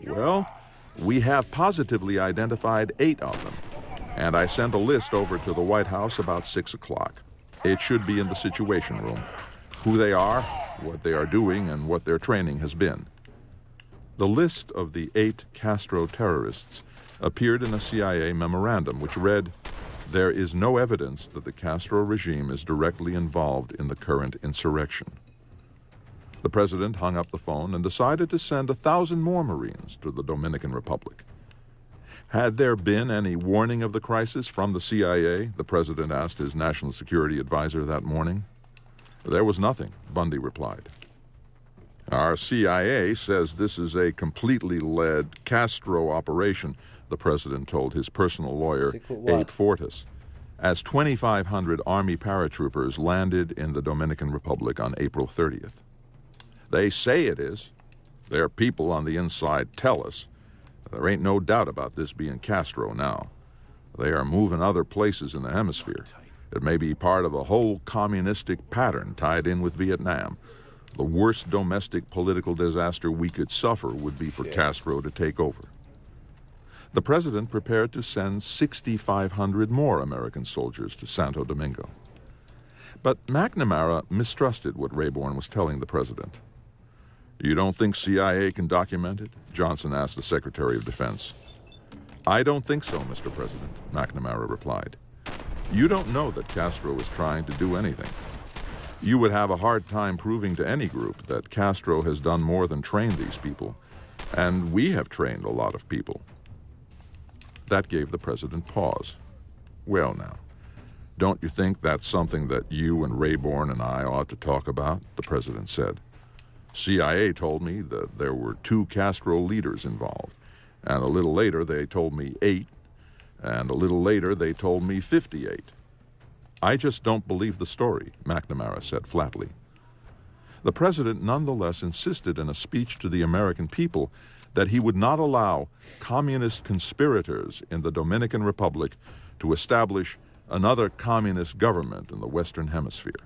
"Well, we have positively identified 8 of them, and I sent a list over to the White House about 6 o'clock. It should be in the Situation Room. Who they are, what they are doing, and what their training has been." The list of the 8 Castro terrorists appeared in a CIA memorandum which read, "There is no evidence that the Castro regime is directly involved in the current insurrection." The president hung up the phone and decided to send 1,000 more Marines to the Dominican Republic. Had there been any warning of the crisis from the CIA? The president asked his national security advisor that morning. "There was nothing," Bundy replied. "Our CIA says this is a completely led Castro operation," the president told his personal lawyer, Abe Fortas, as 2,500 Army paratroopers landed in the Dominican Republic on April 30th. "They say it is. Their people on the inside tell us. There ain't no doubt about this being Castro now. They are moving other places in the hemisphere. It may be part of a whole communistic pattern tied in with Vietnam. The worst domestic political disaster we could suffer would be for Castro to take over." The president prepared to send 6,500 more American soldiers to Santo Domingo. But McNamara mistrusted what Rayborn was telling the president. "You don't think CIA can document it?" Johnson asked the Secretary of Defense. "I don't think so, Mr. President," McNamara replied. "You don't know that Castro is trying to do anything. You would have a hard time proving to any group that Castro has done more than train these people, and we have trained a lot of people." That gave the president pause. "Well now, don't you think that's something that you and Rayborn and I ought to talk about?" the president said. "CIA told me that there were 2 Castro leaders involved, and a little later they told me 8, and a little later they told me 58. I just don't believe the story," McNamara said flatly. The president nonetheless insisted in a speech to the American people that he would not allow communist conspirators in the Dominican Republic to establish another communist government in the Western Hemisphere.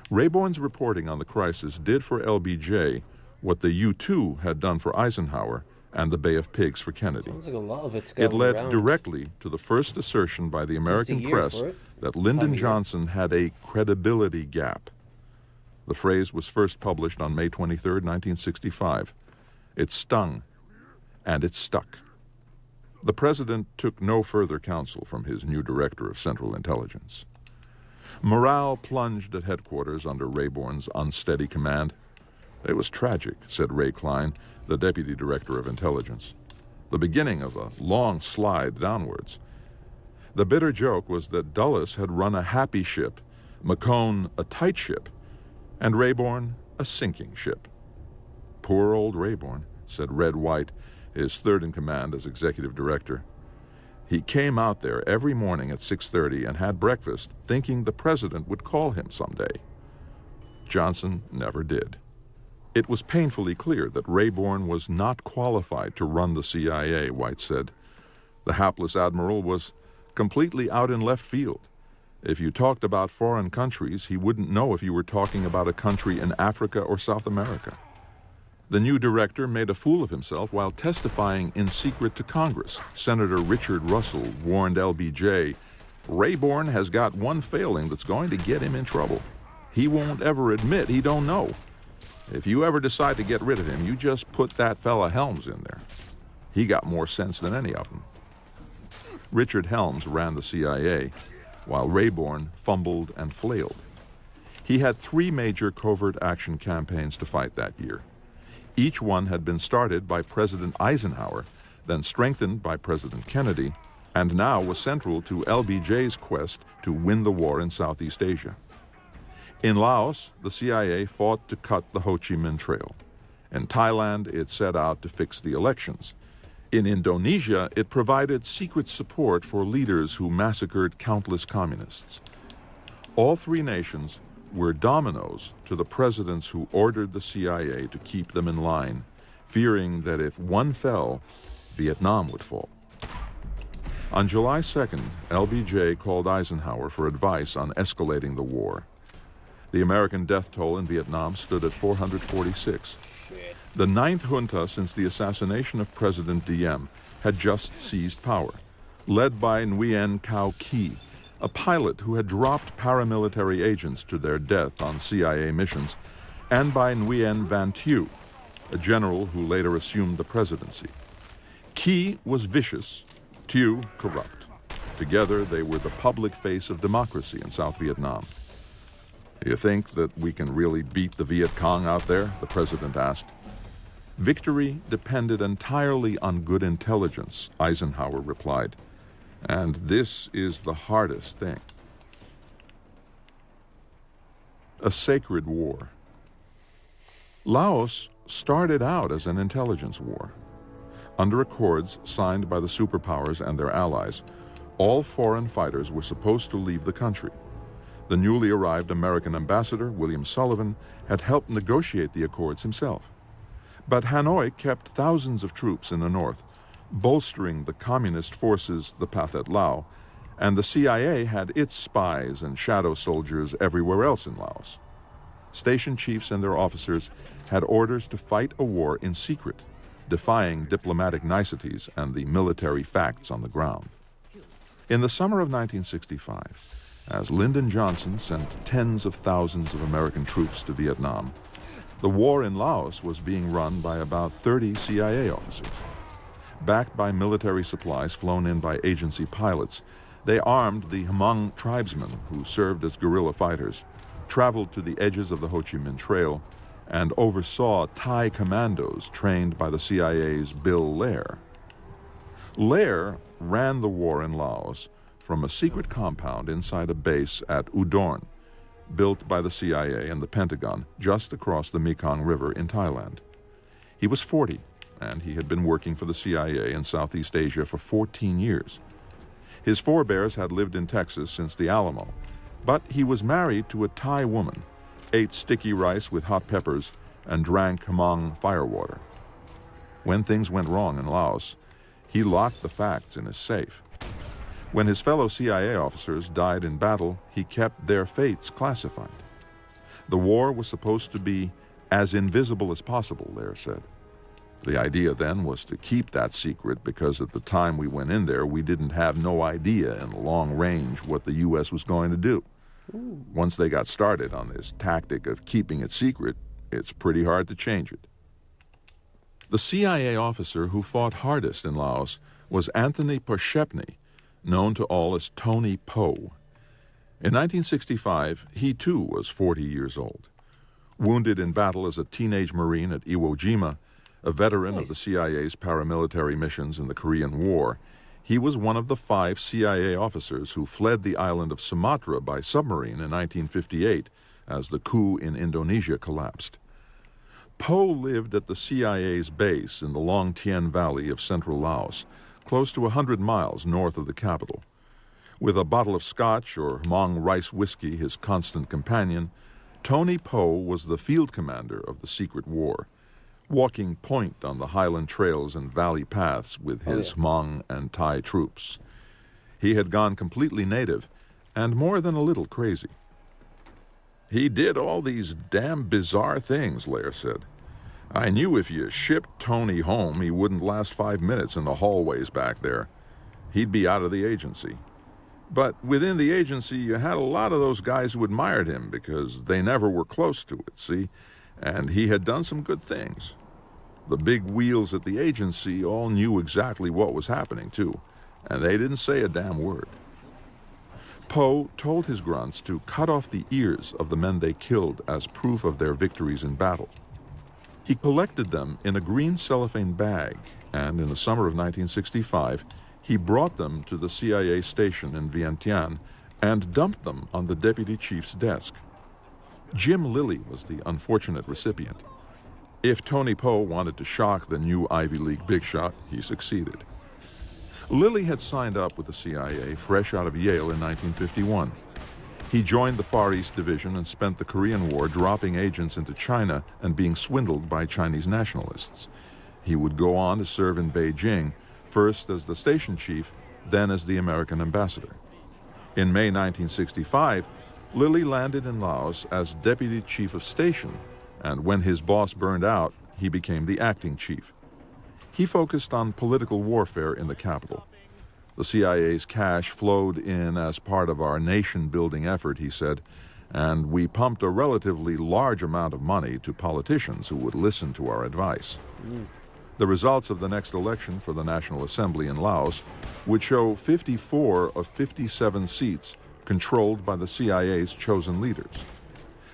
Rayborn's reporting on the crisis did for LBJ what the U-2 had done for Eisenhower and the Bay of Pigs for Kennedy. Sounds like a lot of it's going It led around. directly to the first assertion by the American press that Lyndon Johnson had a credibility gap. The phrase was first published on May 23, 1965. It stung, and it stuck. The president took no further counsel from his new director of Central Intelligence. Morale plunged at headquarters under Rayborn's unsteady command. It was tragic, said Ray Klein, the deputy director of intelligence. The beginning of a long slide downwards. The bitter joke was that Dulles had run a happy ship, McCone a tight ship, and Rayborn a sinking ship. Poor old Rayborn, said Red White, his third in command as executive director. He came out there every morning at 6:30 and had breakfast, thinking the president would call him someday. Johnson never did. It was painfully clear that Rayborn was not qualified to run the CIA, White said. The hapless admiral was completely out in left field. If you talked about foreign countries, he wouldn't know if you were talking about a country in Africa or South America. The new director made a fool of himself while testifying in secret to Congress. Senator Richard Russell warned LBJ, Rayborn has got one failing that's going to get him in trouble. He won't ever admit he don't know. If you ever decide to get rid of him, you just put that fella Helms in there. He got more sense than any of them. Richard Helms ran the CIA, while Rayborn fumbled and flailed. He had 3 major covert action campaigns to fight that year. Each one had been started by President Eisenhower, then strengthened by President Kennedy, and now was central to LBJ's quest to win the war in Southeast Asia. In Laos, the CIA fought to cut the Ho Chi Minh Trail. In Thailand, it set out to fix the elections. In Indonesia, it provided secret support for leaders who massacred countless communists. All 3 nations were dominoes to the presidents who ordered the CIA to keep them in line, fearing that if one fell, Vietnam would fall. On July 2nd, LBJ called Eisenhower for advice on escalating the war. The American death toll in Vietnam stood at 446. The 9th junta since the assassination of President Diem had just seized power, led by Nguyen Cao Ky, a pilot who had dropped paramilitary agents to their death on CIA missions, and by Nguyen Van Thieu, a general who later assumed the presidency. Ky was vicious, Thieu corrupt. Together, they were the public face of democracy in South Vietnam. Do you think that we can really beat the Viet Cong out there? The president asked. Victory depended entirely on good intelligence, Eisenhower replied. And this is the hardest thing. A sacred war. Laos started out as an intelligence war. Under accords signed by the superpowers and their allies, all foreign fighters were supposed to leave the country. The newly arrived American ambassador, William Sullivan, had helped negotiate the accords himself. But Hanoi kept thousands of troops in the north, bolstering the communist forces, the Pathet Lao, and the CIA had its spies and shadow soldiers everywhere else in Laos. Station chiefs and their officers had orders to fight a war in secret, defying diplomatic niceties and the military facts on the ground. In the summer of 1965, as Lyndon Johnson sent tens of thousands of American troops to Vietnam, the war in Laos was being run by about 30 CIA officers. Backed by military supplies flown in by agency pilots, they armed the Hmong tribesmen who served as guerrilla fighters, traveled to the edges of the Ho Chi Minh Trail, and oversaw Thai commandos trained by the CIA's Bill Lair. Lair ran the war in Laos from a secret compound inside a base at Udorn, built by the CIA and the Pentagon just across the Mekong River in Thailand. He was 40, and he had been working for the CIA in Southeast Asia for 14 years. His forebears had lived in Texas since the Alamo, but he was married to a Thai woman, ate sticky rice with hot peppers, and drank Hmong firewater. When things went wrong in Laos, he locked the facts in his safe. When his fellow CIA officers died in battle, he kept their fates classified. The war was supposed to be as invisible as possible, Lair said. The idea then was to keep that secret because at the time we went in there, we didn't have no idea in the long range what the U.S. was going to do. Once they got started on this tactic of keeping it secret, it's pretty hard to change it. The CIA officer who fought hardest in Laos was Anthony Poshepny, known to all as Tony Po. In 1965, he too was 40 years old. Wounded in battle as a teenage Marine at Iwo Jima, a veteran of the CIA's paramilitary missions in the Korean War, he was one of the 5 CIA officers who fled the island of Sumatra by submarine in 1958 as the coup in Indonesia collapsed. Po lived at the CIA's base in the Long Tien Valley of central Laos, close to 100 miles north of the capital. With a bottle of scotch or Hmong rice whiskey his constant companion, Tony Po was the field commander of the secret war, walking point on the highland trails and valley paths with his Hmong and Thai troops. He had gone completely native and more than a little crazy. "He did all these damn bizarre things," Lair said. "I knew if you shipped Tony home, he wouldn't last 5 minutes in the hallways back there. He'd be out of the agency. But within the agency, you had a lot of those guys who admired him because they never were close to it, see? And he had done some good things. The big wheels at the agency all knew exactly what was happening, too, and they didn't say a damn word." Po told his grunts to cut off the ears of the men they killed as proof of their victories in battle. He collected them in a green cellophane bag, and in the summer of 1965, he brought them to the CIA station in Vientiane and dumped them on the deputy chief's desk. Jim Lilly was the unfortunate recipient. If Tony Po wanted to shock the new Ivy League big shot, he succeeded. Lilly had signed up with the CIA fresh out of Yale in 1951. He joined the Far East Division and spent the Korean War dropping agents into China and being swindled by Chinese nationalists. He would go on to serve in Beijing, first as the station chief, then as the American ambassador. In May 1965, Lilly landed in Laos as deputy chief of station, and when his boss burned out, he became the acting chief. He focused on political warfare in the capital. "The CIA's cash flowed in as part of our nation-building effort," he said, "and we pumped a relatively large amount of money to politicians who would listen to our advice." The results of the next election for the National Assembly in Laos would show 54 of 57 seats controlled by the CIA's chosen leaders.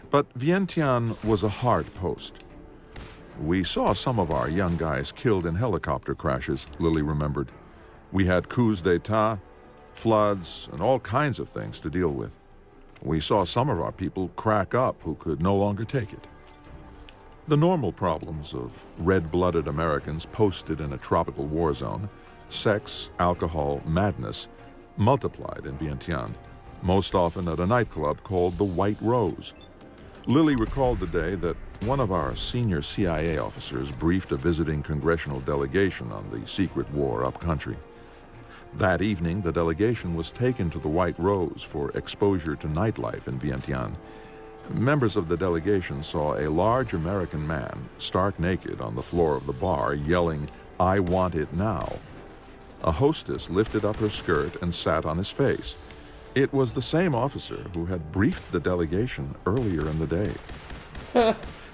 But Vientiane was a hard post. "We saw some of our young guys killed in helicopter crashes," Lilly remembered. "We had coups d'etat, floods, and all kinds of things to deal with. We saw some of our people crack up who could no longer take it." The normal problems of red-blooded Americans posted in a tropical war zone, sex, alcohol, madness, multiplied in Vientiane, most often at a nightclub called the White Rose. Lilly recalled the day that one of our senior CIA officers briefed a visiting congressional delegation on the secret war upcountry. That evening, the delegation was taken to the White Rose for exposure to nightlife in Vientiane. Members of the delegation saw a large American man, stark naked on the floor of the bar, yelling, "I want it now." A hostess lifted up her skirt and sat on his face. It was the same officer who had briefed the delegation earlier in the day.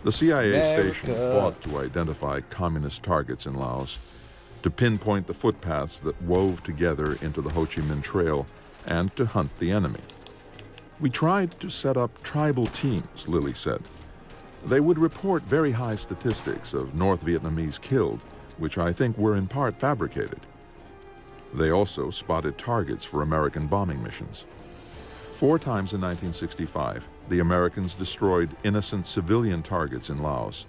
The CIA station fought to identify communist targets in Laos, to pinpoint the footpaths that wove together into the Ho Chi Minh Trail, and to hunt the enemy. "We tried to set up tribal teams," Lilly said. "They would report very high statistics of North Vietnamese killed, which I think were in part fabricated. They also spotted targets for American bombing missions. 4 times in 1965, the Americans destroyed innocent civilian targets in Laos,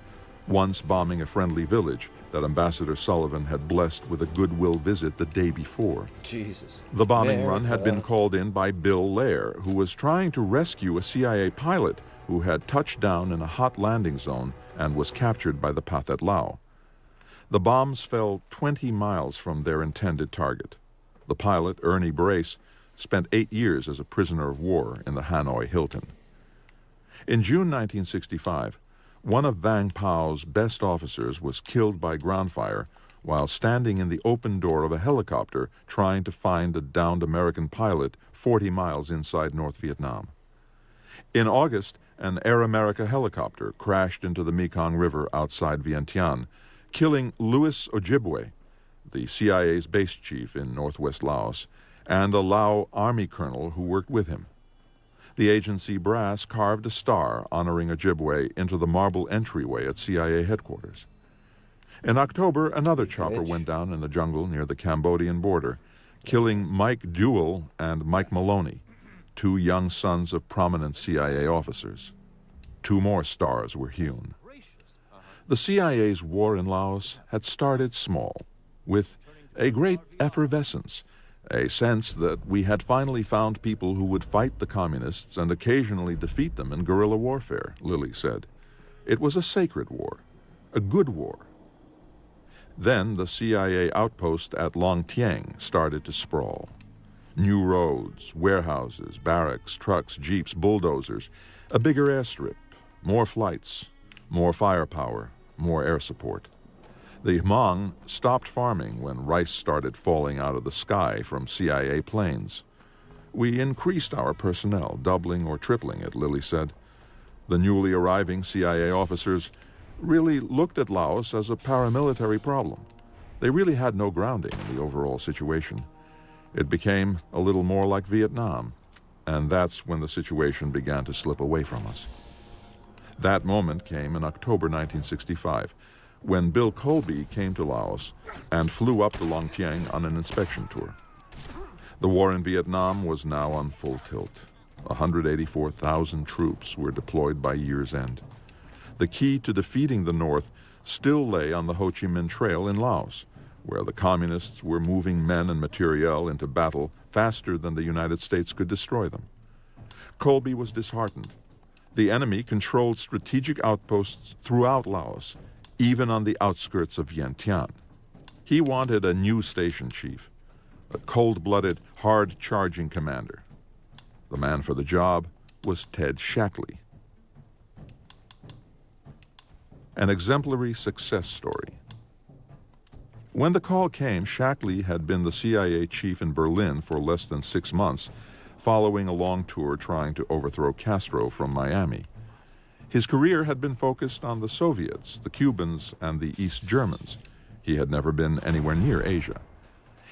once bombing a friendly village that Ambassador Sullivan had blessed with a goodwill visit the day before. Jesus. The bombing run had been called in by Bill Lair, who was trying to rescue a CIA pilot who had touched down in a hot landing zone and was captured by the Pathet Lao. The bombs fell 20 miles from their intended target. The pilot, Ernie Brace, spent 8 years as a prisoner of war in the Hanoi Hilton. In June 1965, one of Vang Pao's best officers was killed by ground fire while standing in the open door of a helicopter trying to find a downed American pilot 40 miles inside North Vietnam. In August, an Air America helicopter crashed into the Mekong River outside Vientiane, killing Louis Ojibwe, the CIA's base chief in northwest Laos, and a Lao army colonel who worked with him. The agency brass carved a star honoring Ojibwe into the marble entryway at CIA headquarters. In October, another chopper went down in the jungle near the Cambodian border, killing Mike Jewell and Mike Maloney, two young sons of prominent CIA officers. Two more stars were hewn. The CIA's war in Laos had started small, with a great effervescence, a sense that we had finally found people who would fight the communists and occasionally defeat them in guerrilla warfare, Lilly said. It was a sacred war, a good war. Then the CIA outpost at Long Tieng started to sprawl. New roads, warehouses, barracks, trucks, jeeps, bulldozers, a bigger airstrip, more flights, more firepower, more air support. The Hmong stopped farming when rice started falling out of the sky from CIA planes. We increased our personnel, doubling or tripling it, Lilly said. The newly arriving CIA officers really looked at Laos as a paramilitary problem. They really had no grounding in the overall situation. It became a little more like Vietnam, and that's when the situation began to slip away from us. That moment came in October 1965, when Bill Colby came to Laos and flew up to Long Tieng on an inspection tour. The war in Vietnam was now on full tilt. 184,000 troops were deployed by year's end. The key to defeating the North still lay on the Ho Chi Minh Trail in Laos, where the communists were moving men and materiel into battle faster than the United States could destroy them. Colby was disheartened. The enemy controlled strategic outposts throughout Laos, even on the outskirts of Vientiane. He wanted a new station chief, a cold-blooded, hard-charging commander. The man for the job was Ted Shackley. An exemplary success story. When the call came, Shackley had been the CIA chief in Berlin for less than 6 months, following a long tour trying to overthrow Castro from Miami. His career had been focused on the Soviets, the Cubans, and the East Germans. He had never been anywhere near Asia.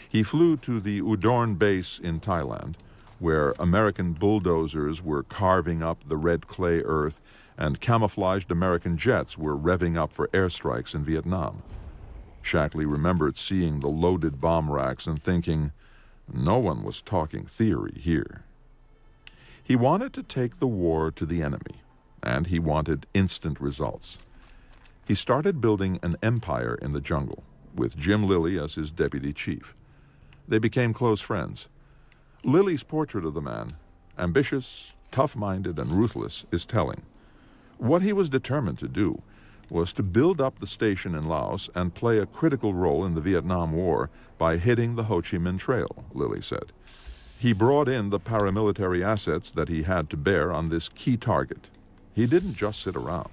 He flew to the Udorn base in Thailand, where American bulldozers were carving up the red clay earth and camouflaged American jets were revving up for airstrikes in Vietnam. Shackley remembered seeing the loaded bomb racks and thinking, no one was talking theory here. He wanted to take the war to the enemy, and he wanted instant results. He started building an empire in the jungle, with Jim Lilly as his deputy chief. They became close friends. Lilly's portrait of the man, ambitious, tough-minded, and ruthless, is telling. What he was determined to do was to build up the station in Laos and play a critical role in the Vietnam War by hitting the Ho Chi Minh Trail, Lilly said. He brought in the paramilitary assets that he had to bear on this key target. He didn't just sit around.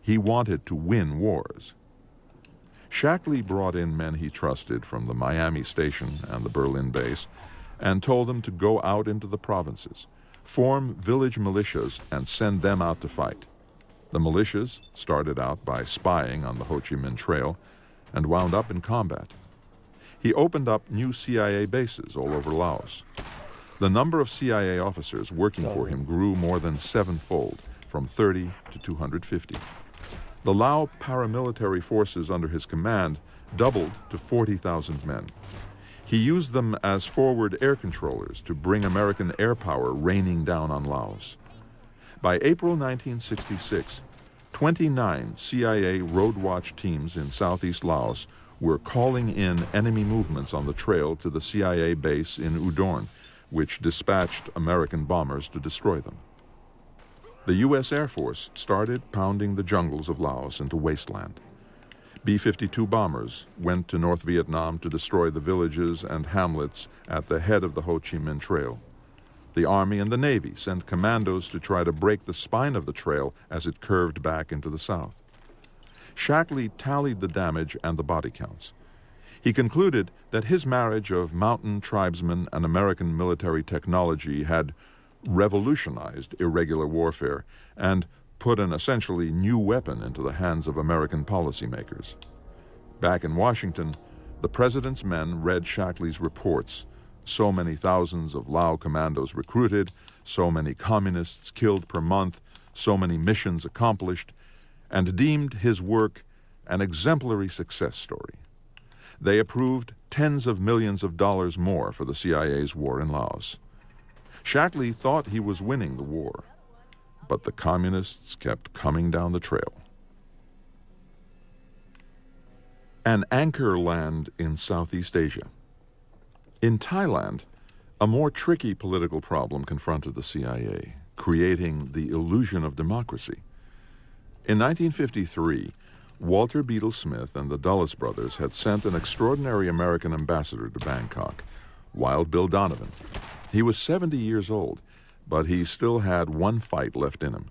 He wanted to win wars. Shackley brought in men he trusted from the Miami station and the Berlin base and told them to go out into the provinces, form village militias, and send them out to fight. The militias started out by spying on the Ho Chi Minh Trail and wound up in combat. He opened up new CIA bases all over Laos. The number of CIA officers working for him grew more than sevenfold, from 30 to 250. The Lao paramilitary forces under his command doubled to 40,000 men. He used them as forward air controllers to bring American air power raining down on Laos. By April 1966, 29 CIA road watch teams in southeast Laos were calling in enemy movements on the trail to the CIA base in Udorn, which dispatched American bombers to destroy them. The U.S. Air Force started pounding the jungles of Laos into wasteland. B-52 bombers went to North Vietnam to destroy the villages and hamlets at the head of the Ho Chi Minh Trail. The Army and the Navy sent commandos to try to break the spine of the trail as it curved back into the south. Shackley tallied the damage and the body counts. He concluded that his marriage of mountain tribesmen and American military technology had revolutionized irregular warfare and put an essentially new weapon into the hands of American policymakers. Back in Washington, The president's men read Shackley's reports: so many thousands of Lao commandos recruited, so many communists killed per month, so many missions accomplished, and deemed his work an exemplary success story. They approved tens of millions of dollars more for the CIA's war in Laos. Shackley thought he was winning the war, but the communists kept coming down the trail. An anchor land in Southeast Asia. In Thailand, a more tricky political problem confronted the CIA, creating the illusion of democracy. In 1953, Walter Beadle Smith and the Dulles brothers had sent an extraordinary American ambassador to Bangkok, Wild Bill Donovan. He was 70 years old, but he still had one fight left in him.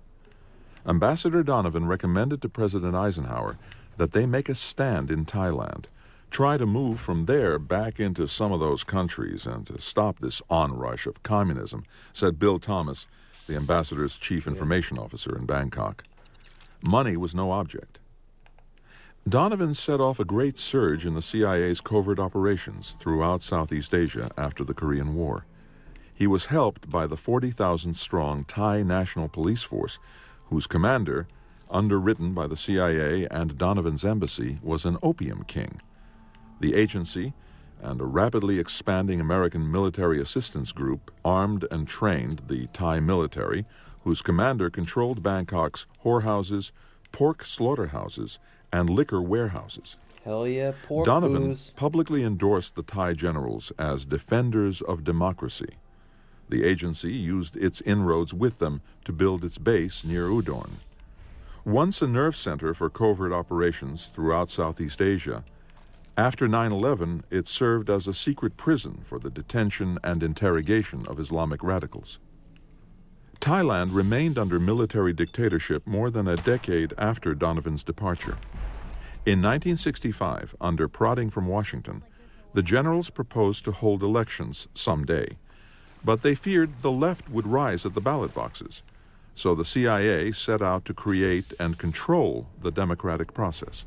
Ambassador Donovan recommended to President Eisenhower that they make a stand in Thailand, try to move from there back into some of those countries and to stop this onrush of communism, said Bill Thomas, the ambassador's chief information officer in Bangkok. Money was no object. Donovan set off a great surge in the CIA's covert operations throughout Southeast Asia after the Korean War. He was helped by the 40,000-strong Thai National Police Force, whose commander, underwritten by the CIA and Donovan's embassy, was an opium king. The agency and a rapidly expanding American military assistance group armed and trained the Thai military, whose commander controlled Bangkok's whorehouses, pork slaughterhouses, and liquor warehouses. Hell yeah, pork Donovan booze. publicly endorsed the Thai generals as defenders of democracy. The agency used its inroads with them to build its base near Udon. Once a nerve center for covert operations throughout Southeast Asia, after 9/11, it served as a secret prison for the detention and interrogation of Islamic radicals. Thailand remained under military dictatorship more than a decade after Donovan's departure. In 1965, under prodding from Washington, the generals proposed to hold elections someday, but they feared the left would rise at the ballot boxes, so the CIA set out to create and control the democratic process.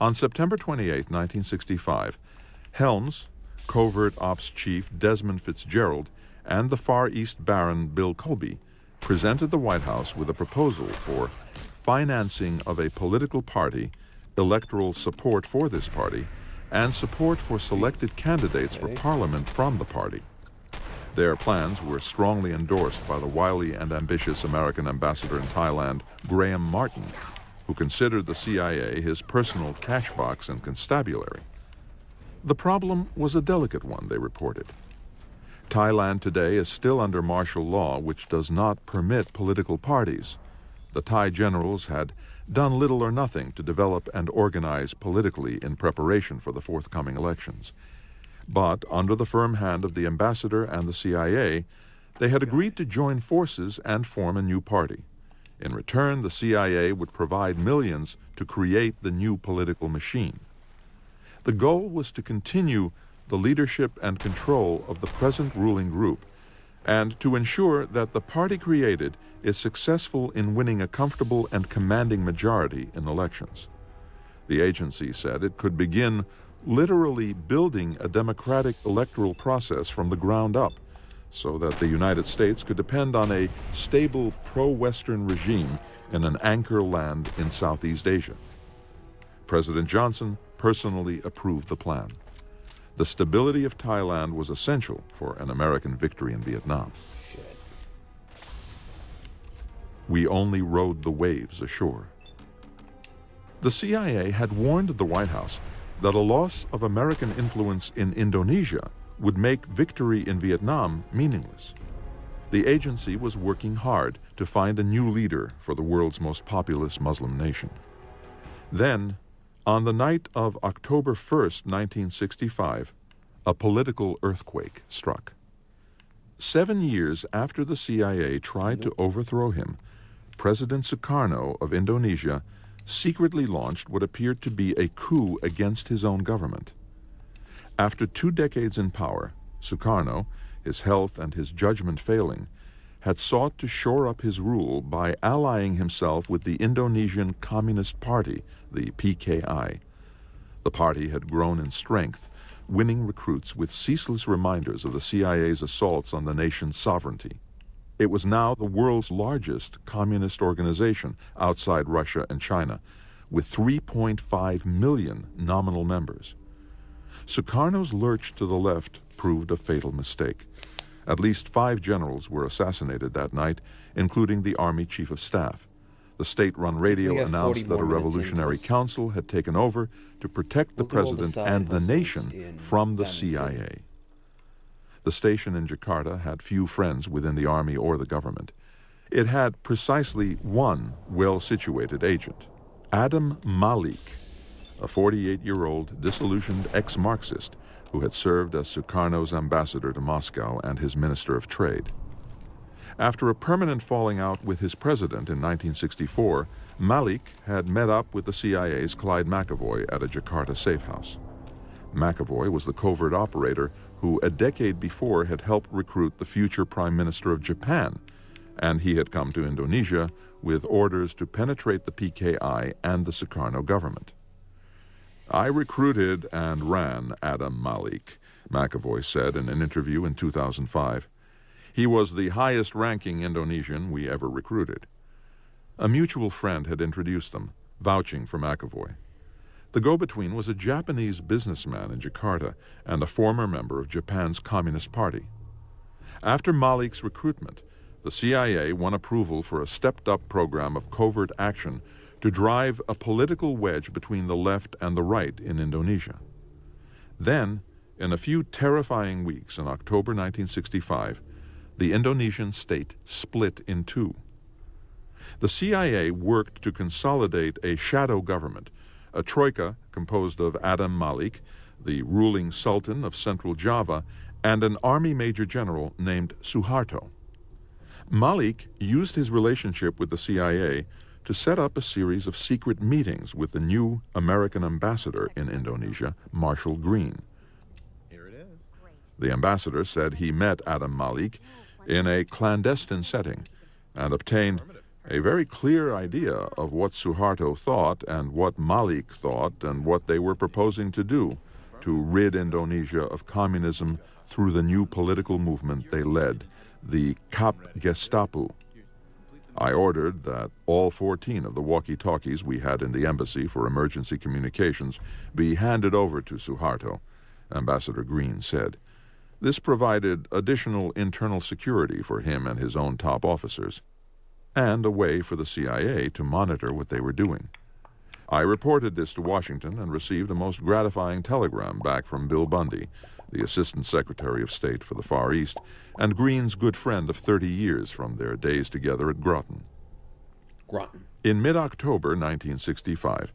On September 28, 1965, Helms, covert ops chief Desmond Fitzgerald, and the Far East Baron Bill Colby presented the White House with a proposal for financing of a political party, electoral support for this party, and support for selected candidates for parliament from the party. Their plans were strongly endorsed by the wily and ambitious American ambassador in Thailand, Graham Martin, who considered the CIA his personal cash box and constabulary. The problem was a delicate one, they reported. Thailand today is still under martial law, which does not permit political parties. The Thai generals had done little or nothing to develop and organize politically in preparation for the forthcoming elections. But under the firm hand of the ambassador and the CIA, they had agreed to join forces and form a new party. In return, the CIA would provide millions to create the new political machine. The goal was to continue the leadership and control of the present ruling group, and to ensure that the party created is successful in winning a comfortable and commanding majority in elections. The agency said it could begin literally building a democratic electoral process from the ground up, so that the United States could depend on a stable pro-Western regime in an anchor land in Southeast Asia. President Johnson personally approved the plan. The stability of Thailand was essential for an American victory in Vietnam. Shit. We only rode the waves ashore. The CIA had warned the White House that a loss of American influence in Indonesia would make victory in Vietnam meaningless. The agency was working hard to find a new leader for the world's most populous Muslim nation. Then, on the night of October 1st, 1965, a political earthquake struck. 7 years after the CIA tried to overthrow him, President Sukarno of Indonesia secretly launched what appeared to be a coup against his own government. After 2 decades in power, Sukarno, his health and his judgment failing, had sought to shore up his rule by allying himself with the Indonesian Communist Party, the PKI. The party had grown in strength, winning recruits with ceaseless reminders of the CIA's assaults on the nation's sovereignty. It was now the world's largest communist organization outside Russia and China, with 3.5 million nominal members. Sukarno's lurch to the left proved a fatal mistake. At least 5 generals were assassinated that night, including the Army Chief of Staff. The state-run radio announced that a revolutionary council had taken over to protect the president and the nation from the CIA. The station in Jakarta had few friends within the army or the government. It had precisely one well-situated agent, Adam Malik, a 48-year-old disillusioned ex-Marxist who had served as Sukarno's ambassador to Moscow and his minister of trade. After a permanent falling out with his president in 1964, Malik had met up with the CIA's Clyde McAvoy at a Jakarta safe house. McAvoy was the covert operator who a decade before had helped recruit the future Prime Minister of Japan, and he had come to Indonesia with orders to penetrate the PKI and the Sukarno government. "I recruited and ran Adam Malik," McAvoy said in an interview in 2005. "He was the highest-ranking Indonesian we ever recruited." A mutual friend had introduced them, vouching for McAvoy. The go-between was a Japanese businessman in Jakarta and a former member of Japan's Communist Party. After Malik's recruitment, the CIA won approval for a stepped-up program of covert action to drive a political wedge between the left and the right in Indonesia. Then, in a few terrifying weeks in October 1965, the Indonesian state split in two. The CIA worked to consolidate a shadow government, a troika composed of Adam Malik, the ruling sultan of Central Java, and an army major general named Suharto. Malik used his relationship with the CIA to set up a series of secret meetings with the new American ambassador in Indonesia, Marshall Green. Here it is. The ambassador said he met Adam Malik in a clandestine setting and obtained a very clear idea of what Suharto thought and what Malik thought and what they were proposing to do to rid Indonesia of communism through the new political movement they led, the Kap Gestapo. I ordered that all 14 of the walkie-talkies we had in the embassy for emergency communications be handed over to Suharto, Ambassador Green said. This provided additional internal security for him and his own top officers, and a way for the CIA to monitor what they were doing. I reported this to Washington and received a most gratifying telegram back from Bill Bundy, the Assistant Secretary of State for the Far East, and Green's good friend of 30 years from their days together at Groton. In mid-October 1965,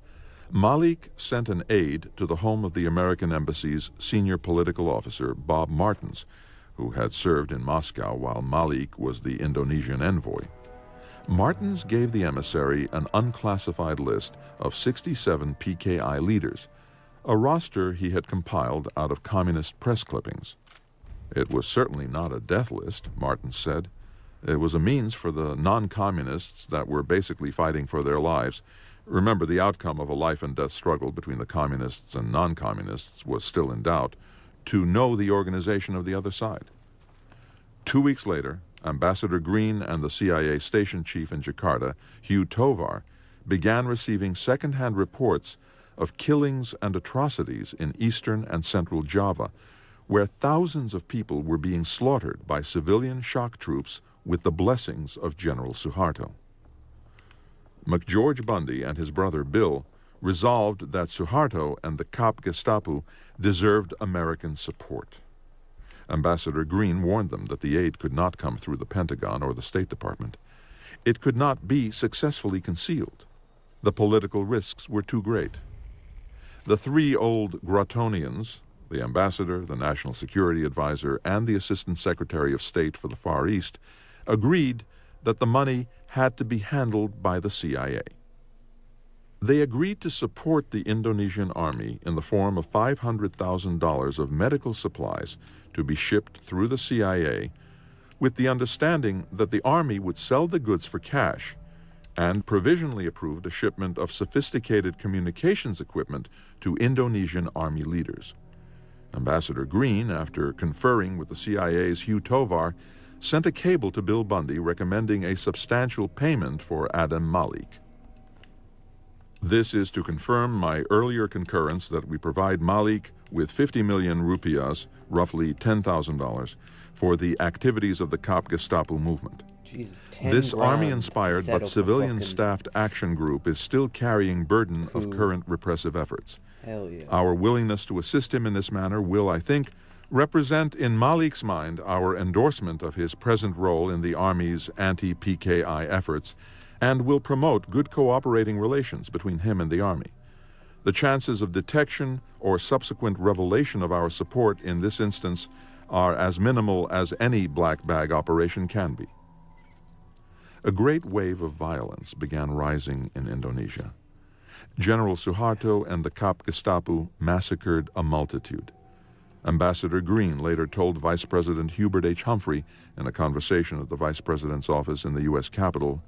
Malik sent an aide to the home of the American Embassy's senior political officer, Bob Martins, who had served in Moscow while Malik was the Indonesian envoy. Martins gave the emissary an unclassified list of 67 PKI leaders, a roster he had compiled out of communist press clippings. It was certainly not a death list, Martins said. It was a means for the non-communists that were basically fighting for their lives. Remember, the outcome of a life-and-death struggle between the communists and non-communists was still in doubt, to know the organization of the other side. 2 weeks later, Ambassador Green and the CIA station chief in Jakarta, Hugh Tovar, began receiving second-hand reports of killings and atrocities in eastern and central Java, where thousands of people were being slaughtered by civilian shock troops with the blessings of General Suharto. McGeorge Bundy and his brother Bill resolved that Suharto and the Kap Gestapo deserved American support. Ambassador Green warned them that the aid could not come through the Pentagon or the State Department. It could not be successfully concealed. The political risks were too great. The 3 old Grotonians, the ambassador, the national security advisor, and the assistant secretary of state for the Far East, agreed that the money had to be handled by the CIA. They agreed to support the Indonesian army in the form of $500,000 of medical supplies to be shipped through the CIA, with the understanding that the army would sell the goods for cash and provisionally approved a shipment of sophisticated communications equipment to Indonesian army leaders. Ambassador Green, after conferring with the CIA's Hugh Tovar, sent a cable to Bill Bundy recommending a substantial payment for Adam Malik. This is to confirm my earlier concurrence that we provide Malik with 50 million rupiahs, roughly $10,000, for the activities of the Kap Gestapo movement. Jesus, 10 This grand army-inspired to set but up a civilian-staffed action group is still carrying burden of current repressive efforts. Hell yeah. Our willingness to assist him in this manner will, I think, represent in Malik's mind our endorsement of his present role in the Army's anti-PKI efforts and will promote good cooperating relations between him and the Army. The chances of detection or subsequent revelation of our support in this instance are as minimal as any black bag operation can be. A great wave of violence began rising in Indonesia. General Suharto and the Kap Gestapo massacred a multitude. Ambassador Green later told Vice President Hubert H. Humphrey in a conversation at the Vice President's office in the U.S. Capitol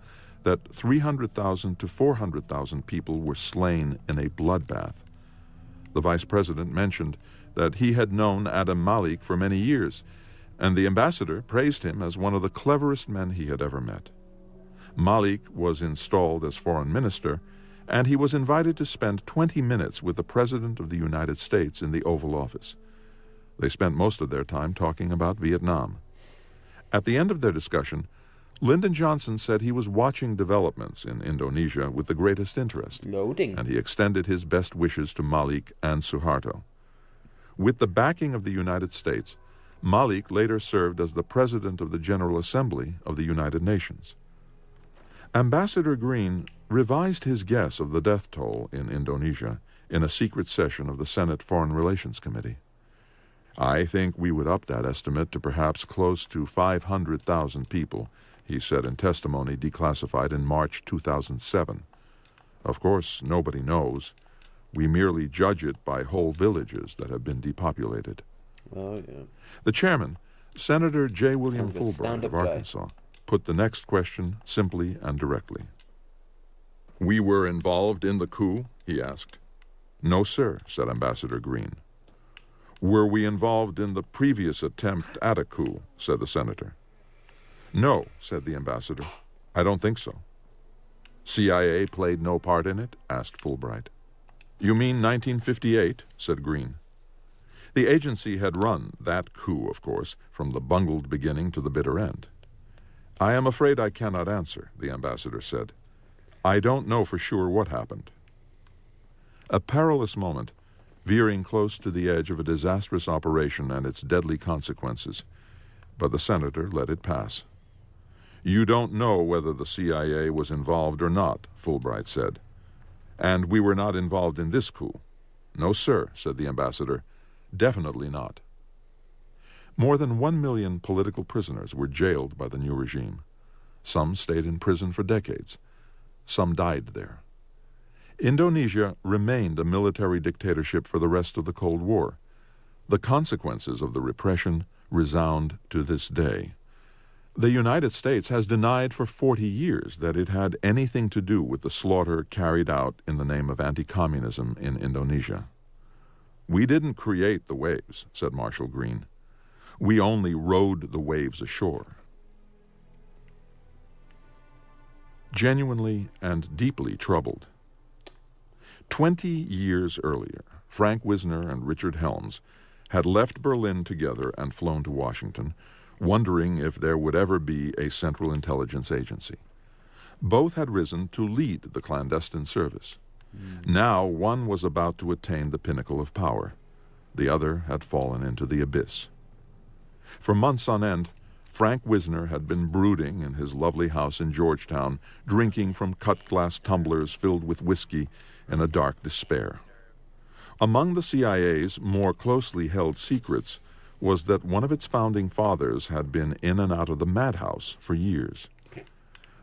that 300,000 to 400,000 people were slain in a bloodbath. The Vice President mentioned that he had known Adam Malik for many years, and the ambassador praised him as one of the cleverest men he had ever met. Malik was installed as foreign minister, and he was invited to spend 20 minutes with the President of the United States in the Oval Office. They spent most of their time talking about Vietnam. At the end of their discussion, Lyndon Johnson said he was watching developments in Indonesia with the greatest interest, Loading. and he extended his best wishes to Malik and Suharto. With the backing of the United States, Malik later served as the President of the General Assembly of the United Nations. Ambassador Green revised his guess of the death toll in Indonesia in a secret session of the Senate Foreign Relations Committee. "I think we would up that estimate to perhaps close to 500,000 people," he said in testimony declassified in March 2007. "Of course, nobody knows. We merely judge it by whole villages that have been depopulated." Oh, yeah. The chairman, Senator J. William Sounds like a Fulbright stand-up of guy. Arkansas, put the next question simply and directly. "We were involved in the coup?" he asked. "No, sir," said Ambassador Green. "Were we involved in the previous attempt at a coup?" said the senator. "No," said the ambassador. "I don't think so." "CIA played no part in it?" asked Fulbright. "You mean 1958?" said Green. The agency had run that coup, of course, from the bungled beginning to the bitter end. "I am afraid I cannot answer," the ambassador said. "I don't know for sure what happened." A perilous moment, veering close to the edge of a disastrous operation and its deadly consequences, but the senator let it pass. "You don't know whether the CIA was involved or not," Fulbright said. "And we were not involved in this coup." "No, sir," said the ambassador. "Definitely not." More than 1 million political prisoners were jailed by the new regime. Some stayed in prison for decades. Some died there. Indonesia remained a military dictatorship for the rest of the Cold War. The consequences of the repression resound to this day. The United States has denied for 40 years that it had anything to do with the slaughter carried out in the name of anti-communism in Indonesia. "We didn't create the waves," said Marshal Green. "We only rode the waves ashore." Genuinely and deeply troubled. 20 years earlier, Frank Wisner and Richard Helms had left Berlin together and flown to Washington, wondering if there would ever be a Central Intelligence Agency. Both had risen to lead the clandestine service. Now one was about to attain the pinnacle of power. The other had fallen into the abyss. For months on end, Frank Wisner had been brooding in his lovely house in Georgetown, drinking from cut-glass tumblers filled with whiskey in a dark despair. Among the CIA's more closely held secrets was that one of its founding fathers had been in and out of the madhouse for years.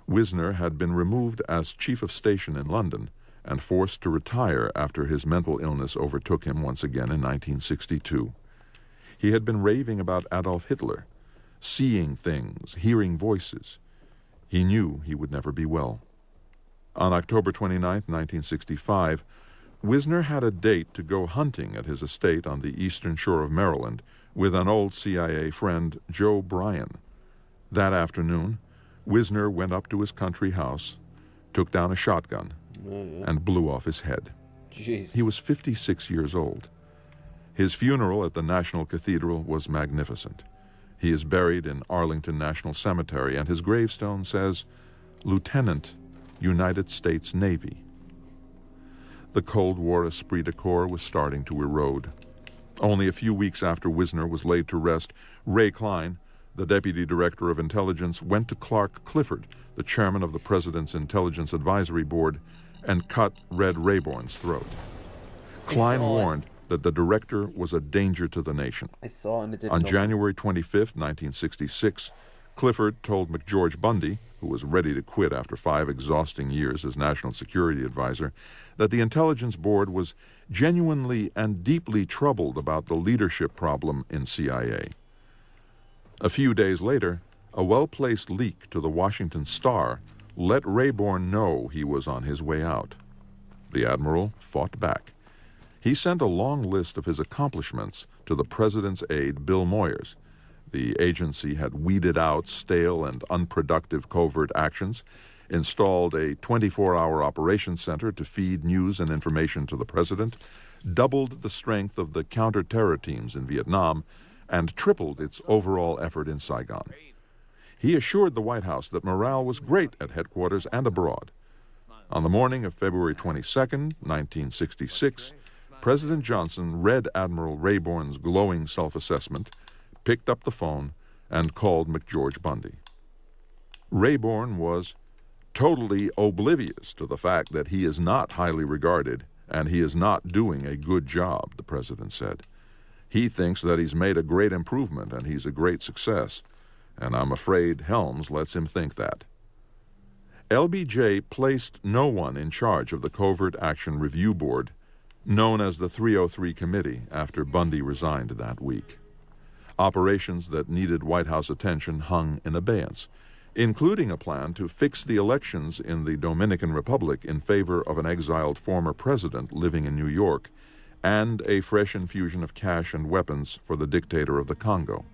Wisner had been removed as chief of station in London and forced to retire after his mental illness overtook him once again in 1962. He had been raving about Adolf Hitler, seeing things, hearing voices. He knew he would never be well. On October 29, 1965, Wisner had a date to go hunting at his estate on the eastern shore of Maryland with an old CIA friend, Joe Bryan. That afternoon, Wisner went up to his country house, took down a shotgun, and blew off his head. Jeez. He was 56 years old. His funeral at the National Cathedral was magnificent. He is buried in Arlington National Cemetery, and his gravestone says, Lieutenant, United States Navy. The Cold War esprit de corps was starting to erode. Only a few weeks after Wisner was laid to rest, Ray Klein, the Deputy Director of Intelligence, went to Clark Clifford, the chairman of the President's Intelligence Advisory Board, and cut Red Rayborn's throat. Klein warned that the director was a danger to the nation. I saw and it didn't On know. January 25, 1966, Clifford told McGeorge Bundy, who was ready to quit after 5 exhausting years as National Security Advisor, that the Intelligence Board was genuinely and deeply troubled about the leadership problem in CIA. A few days later, a well-placed leak to the Washington Star let Rayborn know he was on his way out. The admiral fought back. He sent a long list of his accomplishments to the president's aide, Bill Moyers. The agency had weeded out stale and unproductive covert actions, installed a 24-hour operations center to feed news and information to the president, doubled the strength of the counter-terror teams in Vietnam, and tripled its overall effort in Saigon. He assured the White House that morale was great at headquarters and abroad. On the morning of February 22, 1966, President Johnson read Admiral Rayborn's glowing self-assessment, picked up the phone, and called McGeorge Bundy. Rayborn was totally oblivious to the fact that he is not highly regarded and he is not doing a good job, the president said. He thinks that he's made a great improvement and he's a great success, and I'm afraid Helms lets him think that. LBJ placed no one in charge of the Covert Action Review Board, known as the 303 Committee, after Bundy resigned that week. Operations that needed White House attention hung in abeyance, including a plan to fix the elections in the Dominican Republic in favor of an exiled former president living in New York, and a fresh infusion of cash and weapons for the dictator of the Congo.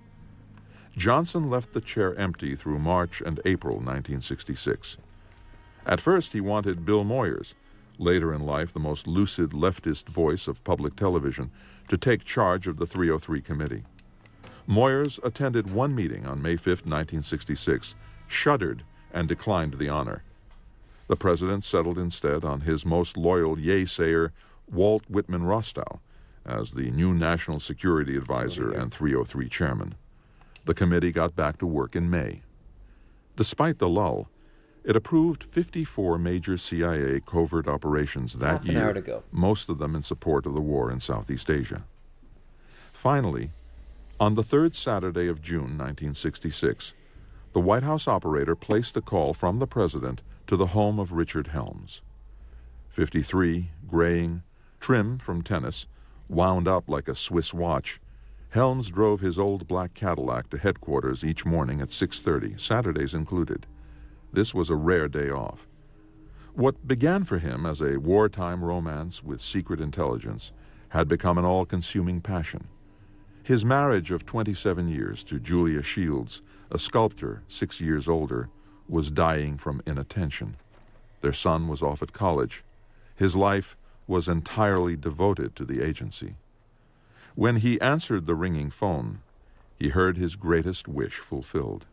Johnson left the chair empty through March and April 1966. At first, he wanted Bill Moyers, later in life the most lucid leftist voice of public television, to take charge of the 303 Committee. Moyers attended one meeting on May 5, 1966, shuddered, and declined the honor. The president settled instead on his most loyal yay-sayer, Walt Whitman Rostow, as the new National Security Advisor and 303 chairman. The committee got back to work in May. Despite the lull, it approved 54 major CIA covert operations that year, most of them in support of the war in Southeast Asia. Finally, on the third Saturday of June 1966, the White House operator placed a call from the president to the home of Richard Helms. 53, graying, trim from tennis, wound up like a Swiss watch, Helms drove his old black Cadillac to headquarters each morning at 6:30, Saturdays included. This was a rare day off. What began for him as a wartime romance with secret intelligence had become an all-consuming passion. His marriage of 27 years to Julia Shields, a sculptor 6 years older, was dying from inattention. Their son was off at college. His life was entirely devoted to the agency. When he answered the ringing phone, he heard his greatest wish fulfilled.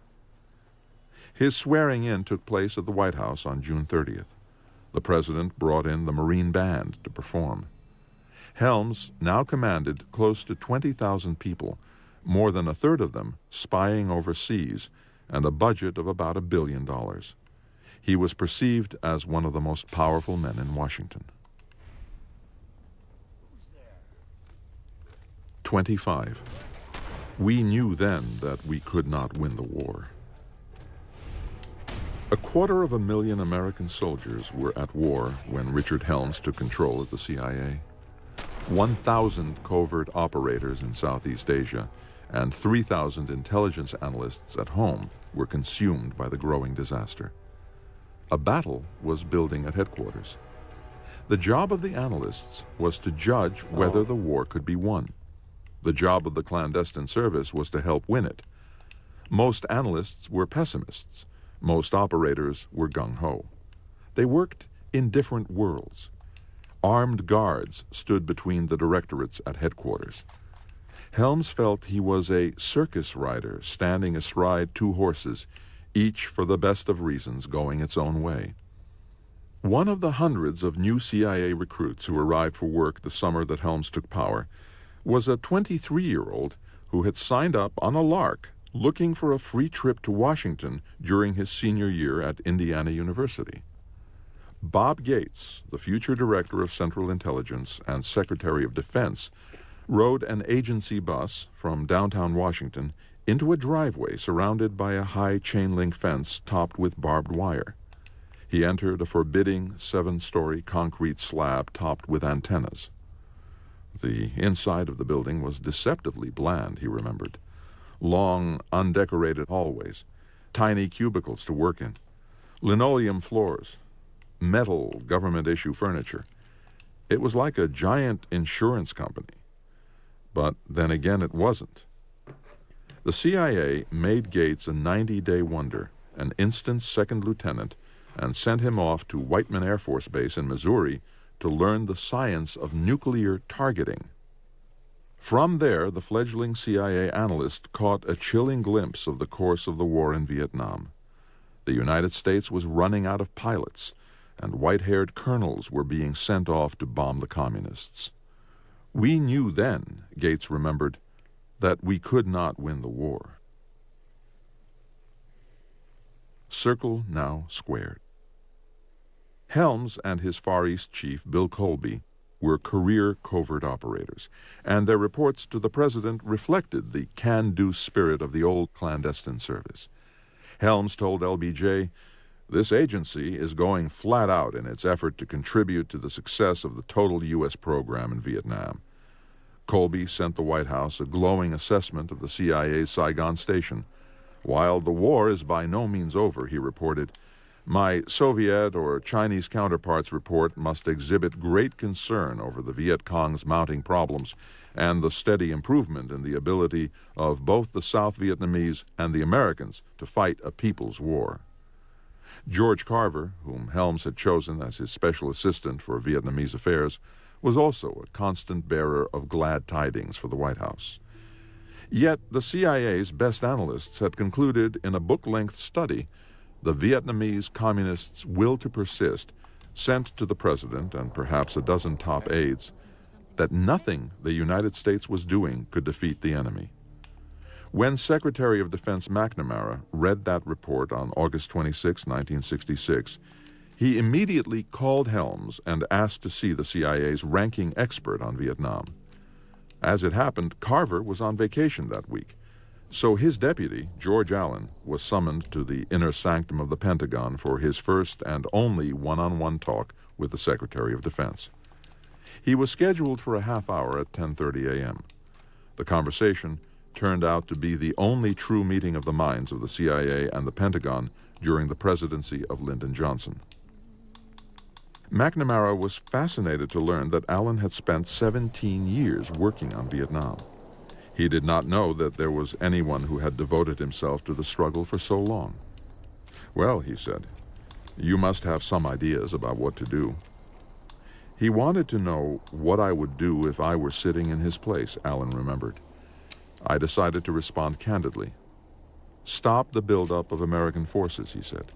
His swearing-in took place at the White House on June 30th. The president brought in the Marine Band to perform. Helms now commanded close to 20,000 people, more than a third of them spying overseas, and a budget of about $1 billion. He was perceived as one of the most powerful men in Washington. 25. We knew then that we could not win the war. 250,000 American soldiers were at war when Richard Helms took control at the CIA. 1,000 covert operators in Southeast Asia and 3,000 intelligence analysts at home were consumed by the growing disaster. A battle was building at headquarters. The job of the analysts was to judge whether the war could be won. The job of the clandestine service was to help win it. Most analysts were pessimists. Most operators were gung-ho. They worked in different worlds. Armed guards stood between the directorates at headquarters. Helms felt he was a circus rider standing astride two horses, each for the best of reasons going its own way. One of the hundreds of new CIA recruits who arrived for work the summer that Helms took power was a 23-year-old who had signed up on a lark looking for a free trip to Washington during his senior year at Indiana University. Bob Gates, the future Director of Central Intelligence and Secretary of Defense, rode an agency bus from downtown Washington into a driveway surrounded by a high chain-link fence topped with barbed wire. He entered a forbidding 7-story concrete slab topped with antennas. The inside of the building was deceptively bland, he remembered. Long, undecorated hallways, tiny cubicles to work in, linoleum floors, metal government-issue furniture. It was like a giant insurance company. But then again, it wasn't. The CIA made Gates a 90-day wonder, an instant second lieutenant, and sent him off to Whiteman Air Force Base in Missouri to learn the science of nuclear targeting. From there, the fledgling CIA analyst caught a chilling glimpse of the course of the war in Vietnam. The United States was running out of pilots, and white-haired colonels were being sent off to bomb the communists. We knew then, Gates remembered, that we could not win the war. Circle now squared. Helms and his Far East chief, Bill Colby, were career covert operators, and their reports to the president reflected the can-do spirit of the old clandestine service. Helms told LBJ, "This agency is going flat out in its effort to contribute to the success of the total U.S. program in Vietnam." Colby sent the White House a glowing assessment of the CIA's Saigon station. "While the war is by no means over," he reported, "my Soviet or Chinese counterparts report must exhibit great concern over the Viet Cong's mounting problems and the steady improvement in the ability of both the South Vietnamese and the Americans to fight a people's war." George Carver, whom Helms had chosen as his special assistant for Vietnamese affairs, was also a constant bearer of glad tidings for the White House. Yet the CIA's best analysts had concluded in a book-length study the Vietnamese communists' will to persist, sent to the president and perhaps a dozen top aides, that nothing the United States was doing could defeat the enemy. When Secretary of Defense McNamara read that report on August 26, 1966, he immediately called Helms and asked to see the CIA's ranking expert on Vietnam. As it happened, Carver was on vacation that week, so his deputy, George Allen, was summoned to the inner sanctum of the Pentagon for his first and only one-on-one talk with the Secretary of Defense. He was scheduled for a half hour at 10:30 a.m. The conversation turned out to be the only true meeting of the minds of the CIA and the Pentagon during the presidency of Lyndon Johnson. McNamara was fascinated to learn that Allen had spent 17 years working on Vietnam. He did not know that there was anyone who had devoted himself to the struggle for so long. "Well," he said, "you must have some ideas about what to do." He wanted to know what I would do if I were sitting in his place, Allen remembered. I decided to respond candidly. "Stop the buildup of American forces," he said.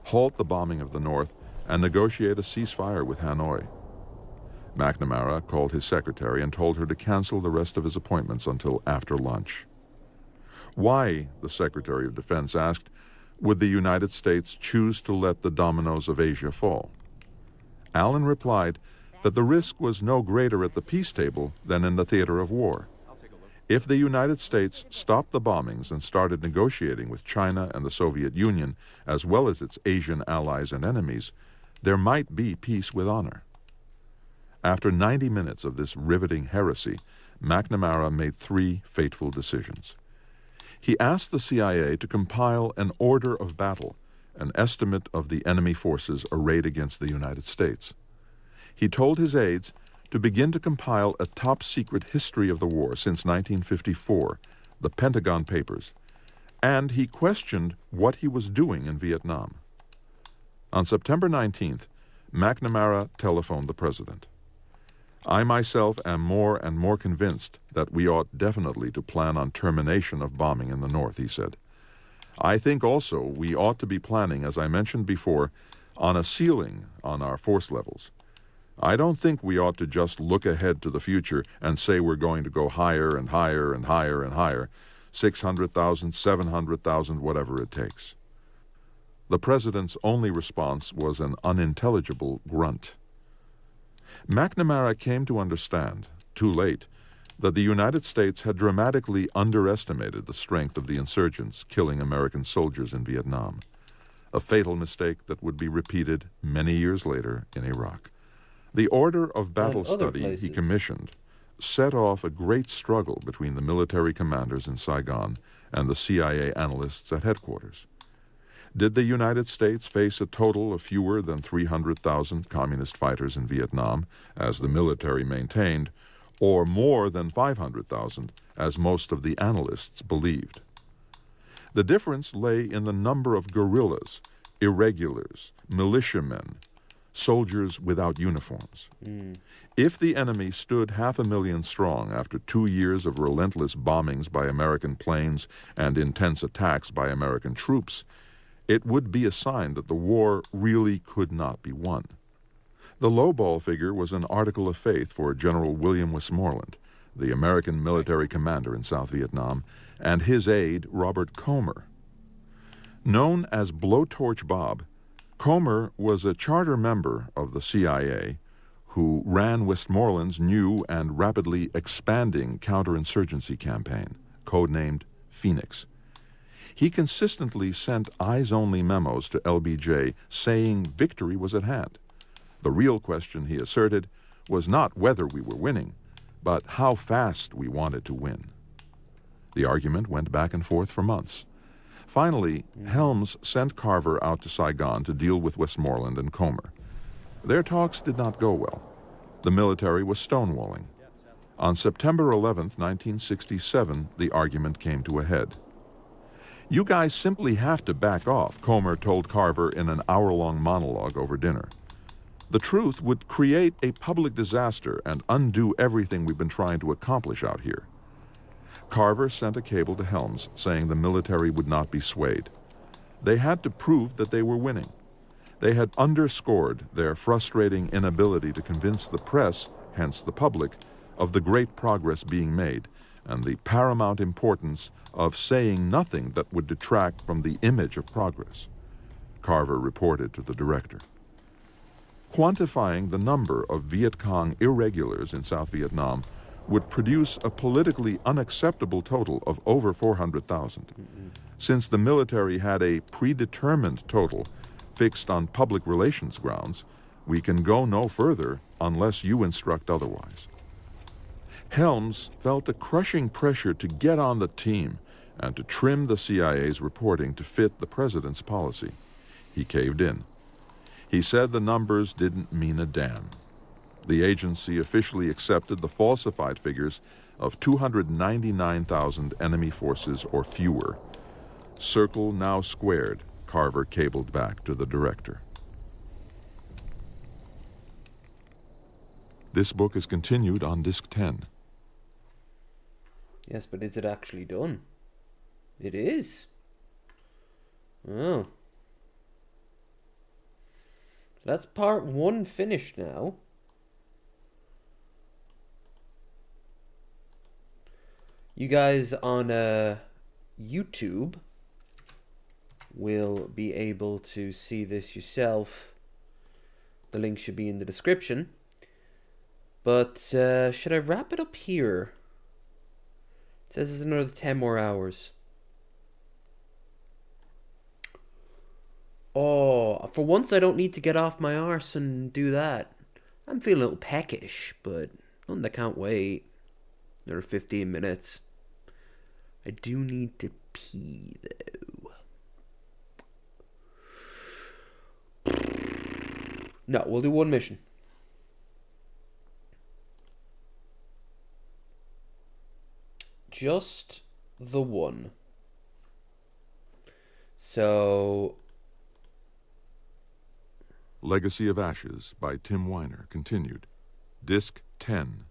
"Halt the bombing of the North and negotiate a ceasefire with Hanoi." McNamara called his secretary and told her to cancel the rest of his appointments until after lunch. Why, the Secretary of Defense asked, would the United States choose to let the dominoes of Asia fall? Allen replied that the risk was no greater at the peace table than in the theater of war. If the United States stopped the bombings and started negotiating with China and the Soviet Union, as well as its Asian allies and enemies, there might be peace with honor. After 90 minutes of this riveting heresy, McNamara made 3 fateful decisions. He asked the CIA to compile an order of battle an estimate of the enemy forces arrayed against the United States. He told his aides to begin to compile a top-secret history of the war since 1954, the Pentagon Papers, and he questioned what he was doing in Vietnam. On September 19th, McNamara telephoned the president. "I myself am more and more convinced that we ought definitely to plan on termination of bombing in the North," he said. "I think also we ought to be planning, as I mentioned before, on a ceiling on our force levels. I don't think we ought to just look ahead to the future and say we're going to go higher and higher and higher and higher, 600,000, 700,000, whatever it takes." The president's only response was an unintelligible grunt. McNamara came to understand, too late, that the United States had dramatically underestimated the strength of the insurgents killing American soldiers in Vietnam, a fatal mistake that would be repeated many years later in Iraq. The order of battle And other study he places. commissioned set off a great struggle between the military commanders in Saigon and the CIA analysts at headquarters. Did the United States face a total of fewer than 300,000 communist fighters in Vietnam, as the military maintained, or more than 500,000, as most of the analysts believed? The difference lay in the number of guerrillas, irregulars, militiamen, soldiers without uniforms. If the enemy stood 500,000 strong after 2 years of relentless bombings by American planes and intense attacks by American troops, it would be a sign that the war really could not be won. The lowball figure was an article of faith for General William Westmoreland, the American military commander in South Vietnam, and his aide, Robert Comer. Known as Blowtorch Bob, Comer was a charter member of the CIA who ran Westmoreland's new and rapidly expanding counterinsurgency campaign, codenamed Phoenix. He consistently sent eyes-only memos to LBJ saying victory was at hand. The real question, he asserted, was not whether we were winning, but how fast we wanted to win. The argument went back and forth for months. Finally, Helms sent Carver out to Saigon to deal with Westmoreland and Comer. Their talks did not go well. The military was stonewalling. On September 11, 1967, the argument came to a head. "You guys simply have to back off," Comer told Carver in an hour-long monologue over dinner. "The truth would create a public disaster and undo everything we've been trying to accomplish out here." Carver sent a cable to Helms saying the military would not be swayed. They had to prove that they were winning. They had underscored their frustrating inability to convince the press, hence the public, of the great progress being made and the paramount importance of saying nothing that would detract from the image of progress, Carver reported to the director. Quantifying the number of Viet Cong irregulars in South Vietnam would produce a politically unacceptable total of over 400,000. Since the military had a predetermined total fixed on public relations grounds, we can go no further unless you instruct otherwise. Helms felt a crushing pressure to get on the team and to trim the CIA's reporting to fit the president's policy. He caved in. He said the numbers didn't mean a damn. The agency officially accepted the falsified figures of 299,000 enemy forces or fewer. "Circle now squared," Carver cabled back to the director. This book is continued on Disc 10. Yes, but is it actually done? It is. Oh. That's part 1 finished now. You guys on YouTube will be able to see this yourself. The link should be in the description. But should I wrap it up here? It says it's another 10 more hours. Oh, for once I don't need to get off my arse and do that. I'm feeling a little peckish, but nothing that can't wait. Another 15 minutes. I do need to pee, though. No, we'll do one mission. Just the one. So, Legacy of Ashes by Tim Weiner continued. Disc 10.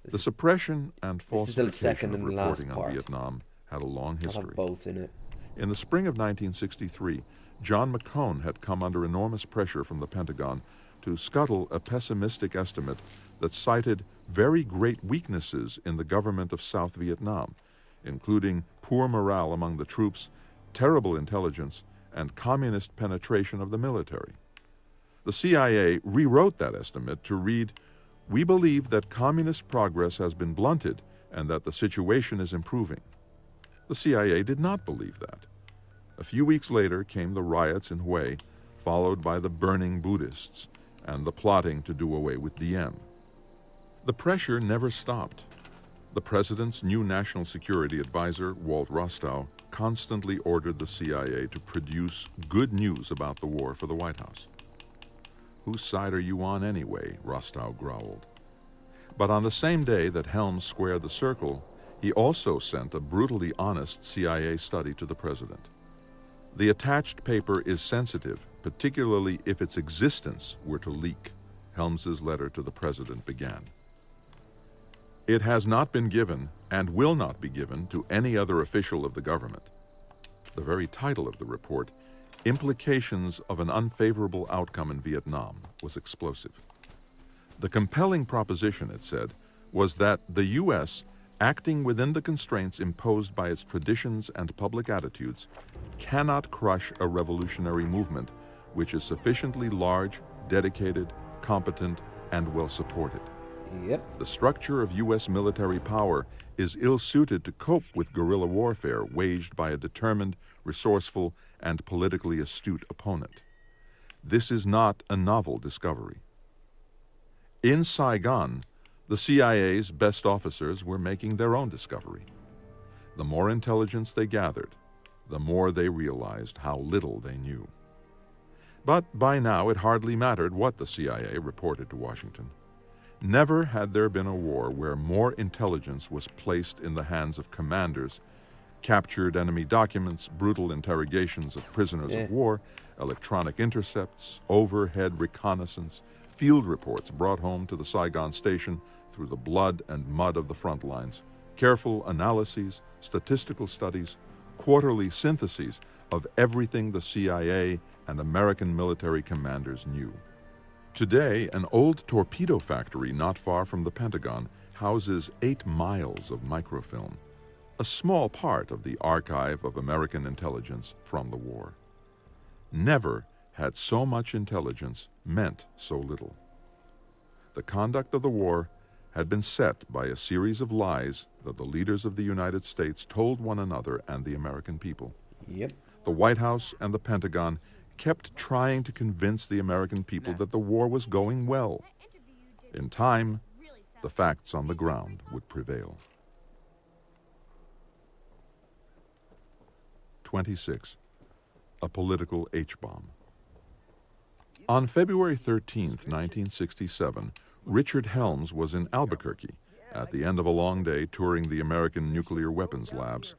The suppression and this is the falsification second of and last reporting on part. Vietnam had a long I'll have history. both in it. In the spring of 1963, John McCone had come under enormous pressure from the Pentagon to scuttle a pessimistic estimate that cited very great weaknesses in the government of South Vietnam, including poor morale among the troops, terrible intelligence, and communist penetration of the military. The CIA rewrote that estimate to read, "We believe that communist progress has been blunted and that the situation is improving." The CIA did not believe that. A few weeks later came the riots in Hue, followed by the burning Buddhists and the plotting to do away with Diem. The pressure never stopped. The president's new national security advisor, Walt Rostow, constantly ordered the CIA to produce good news about the war for the White House. "Whose side are you on anyway?" Rostow growled. But on the same day that Helms squared the circle, he also sent a brutally honest CIA study to the president. The attached paper is sensitive, particularly if its existence were to leak, Helms's letter to the president began. "It has not been given and will not be given to any other official of the government." The very title of the report, "Implications of an Unfavorable Outcome in Vietnam," was explosive. The compelling proposition, it said, was that the U.S., acting within the constraints imposed by its traditions and public attitudes, cannot crush a revolutionary movement which is sufficiently large, dedicated, competent, and well supported. Yep. The structure of U.S. military power is ill-suited to cope with guerrilla warfare waged by a determined, resourceful, and politically astute opponent. This is not a novel discovery. In Saigon, the CIA's best officers were making their own discovery. The more intelligence they gathered, the more they realized how little they knew. But by now it hardly mattered what the CIA reported to Washington. Never had there been a war where more intelligence was placed in the hands of commanders, captured enemy documents, brutal interrogations of prisoners of war, electronic intercepts, overhead reconnaissance, field reports brought home to the Saigon station through the blood and mud of the front lines, careful analyses, statistical studies, quarterly syntheses of everything the CIA and American military commanders knew. Today, an old torpedo factory not far from the Pentagon houses 8 miles of microfilm, a small part of the archive of American intelligence from the war. Never had so much intelligence meant so little. The conduct of the war had been set by a series of lies that the leaders of the United States told one another and the American people. Yep. The White House and the Pentagon kept trying to convince the American people that the war was going well. In time, the facts on the ground would prevail. 26. A political H-bomb. On February 13, 1967, Richard Helms was in Albuquerque at the end of a long day touring the American nuclear weapons labs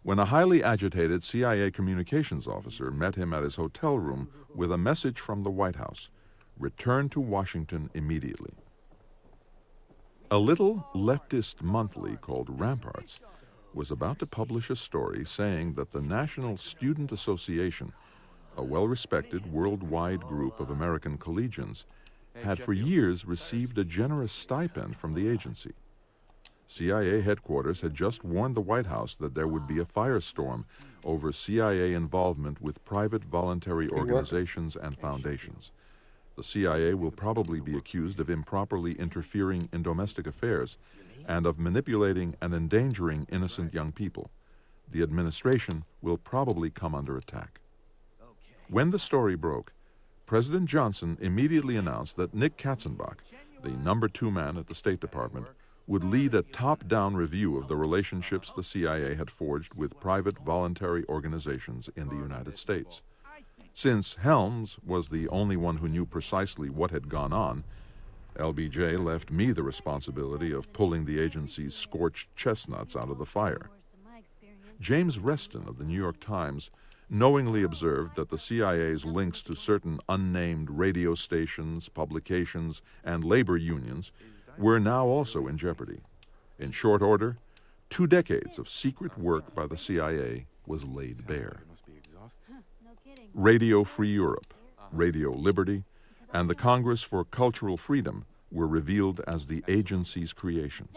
when a highly agitated CIA communications officer met him at his hotel room with a message from the White House: return to Washington immediately. A little leftist monthly called Ramparts was about to publish a story saying that the National Student Association, a well-respected worldwide group of American collegians, had for years received a generous stipend from the agency. CIA headquarters had just warned the White House that there would be a firestorm over CIA involvement with private voluntary organizations and foundations. The CIA will probably be accused of improperly interfering in domestic affairs and of manipulating and endangering innocent young people. The administration will probably come under attack. When the story broke, President Johnson immediately announced that Nick Katzenbach, the number 2 man at the State Department, would lead a top-down review of the relationships the CIA had forged with private voluntary organizations in the United States. Since Helms was the only one who knew precisely what had gone on, LBJ left me the responsibility of pulling the agency's scorched chestnuts out of the fire. James Reston of the New York Times knowingly observed that the CIA's links to certain unnamed radio stations, publications, and labor unions were now also in jeopardy. In short order, 2 decades of secret work by the CIA was laid bare. Radio Free Europe, Radio Liberty, and the Congress for Cultural Freedom were revealed as the agency's creations.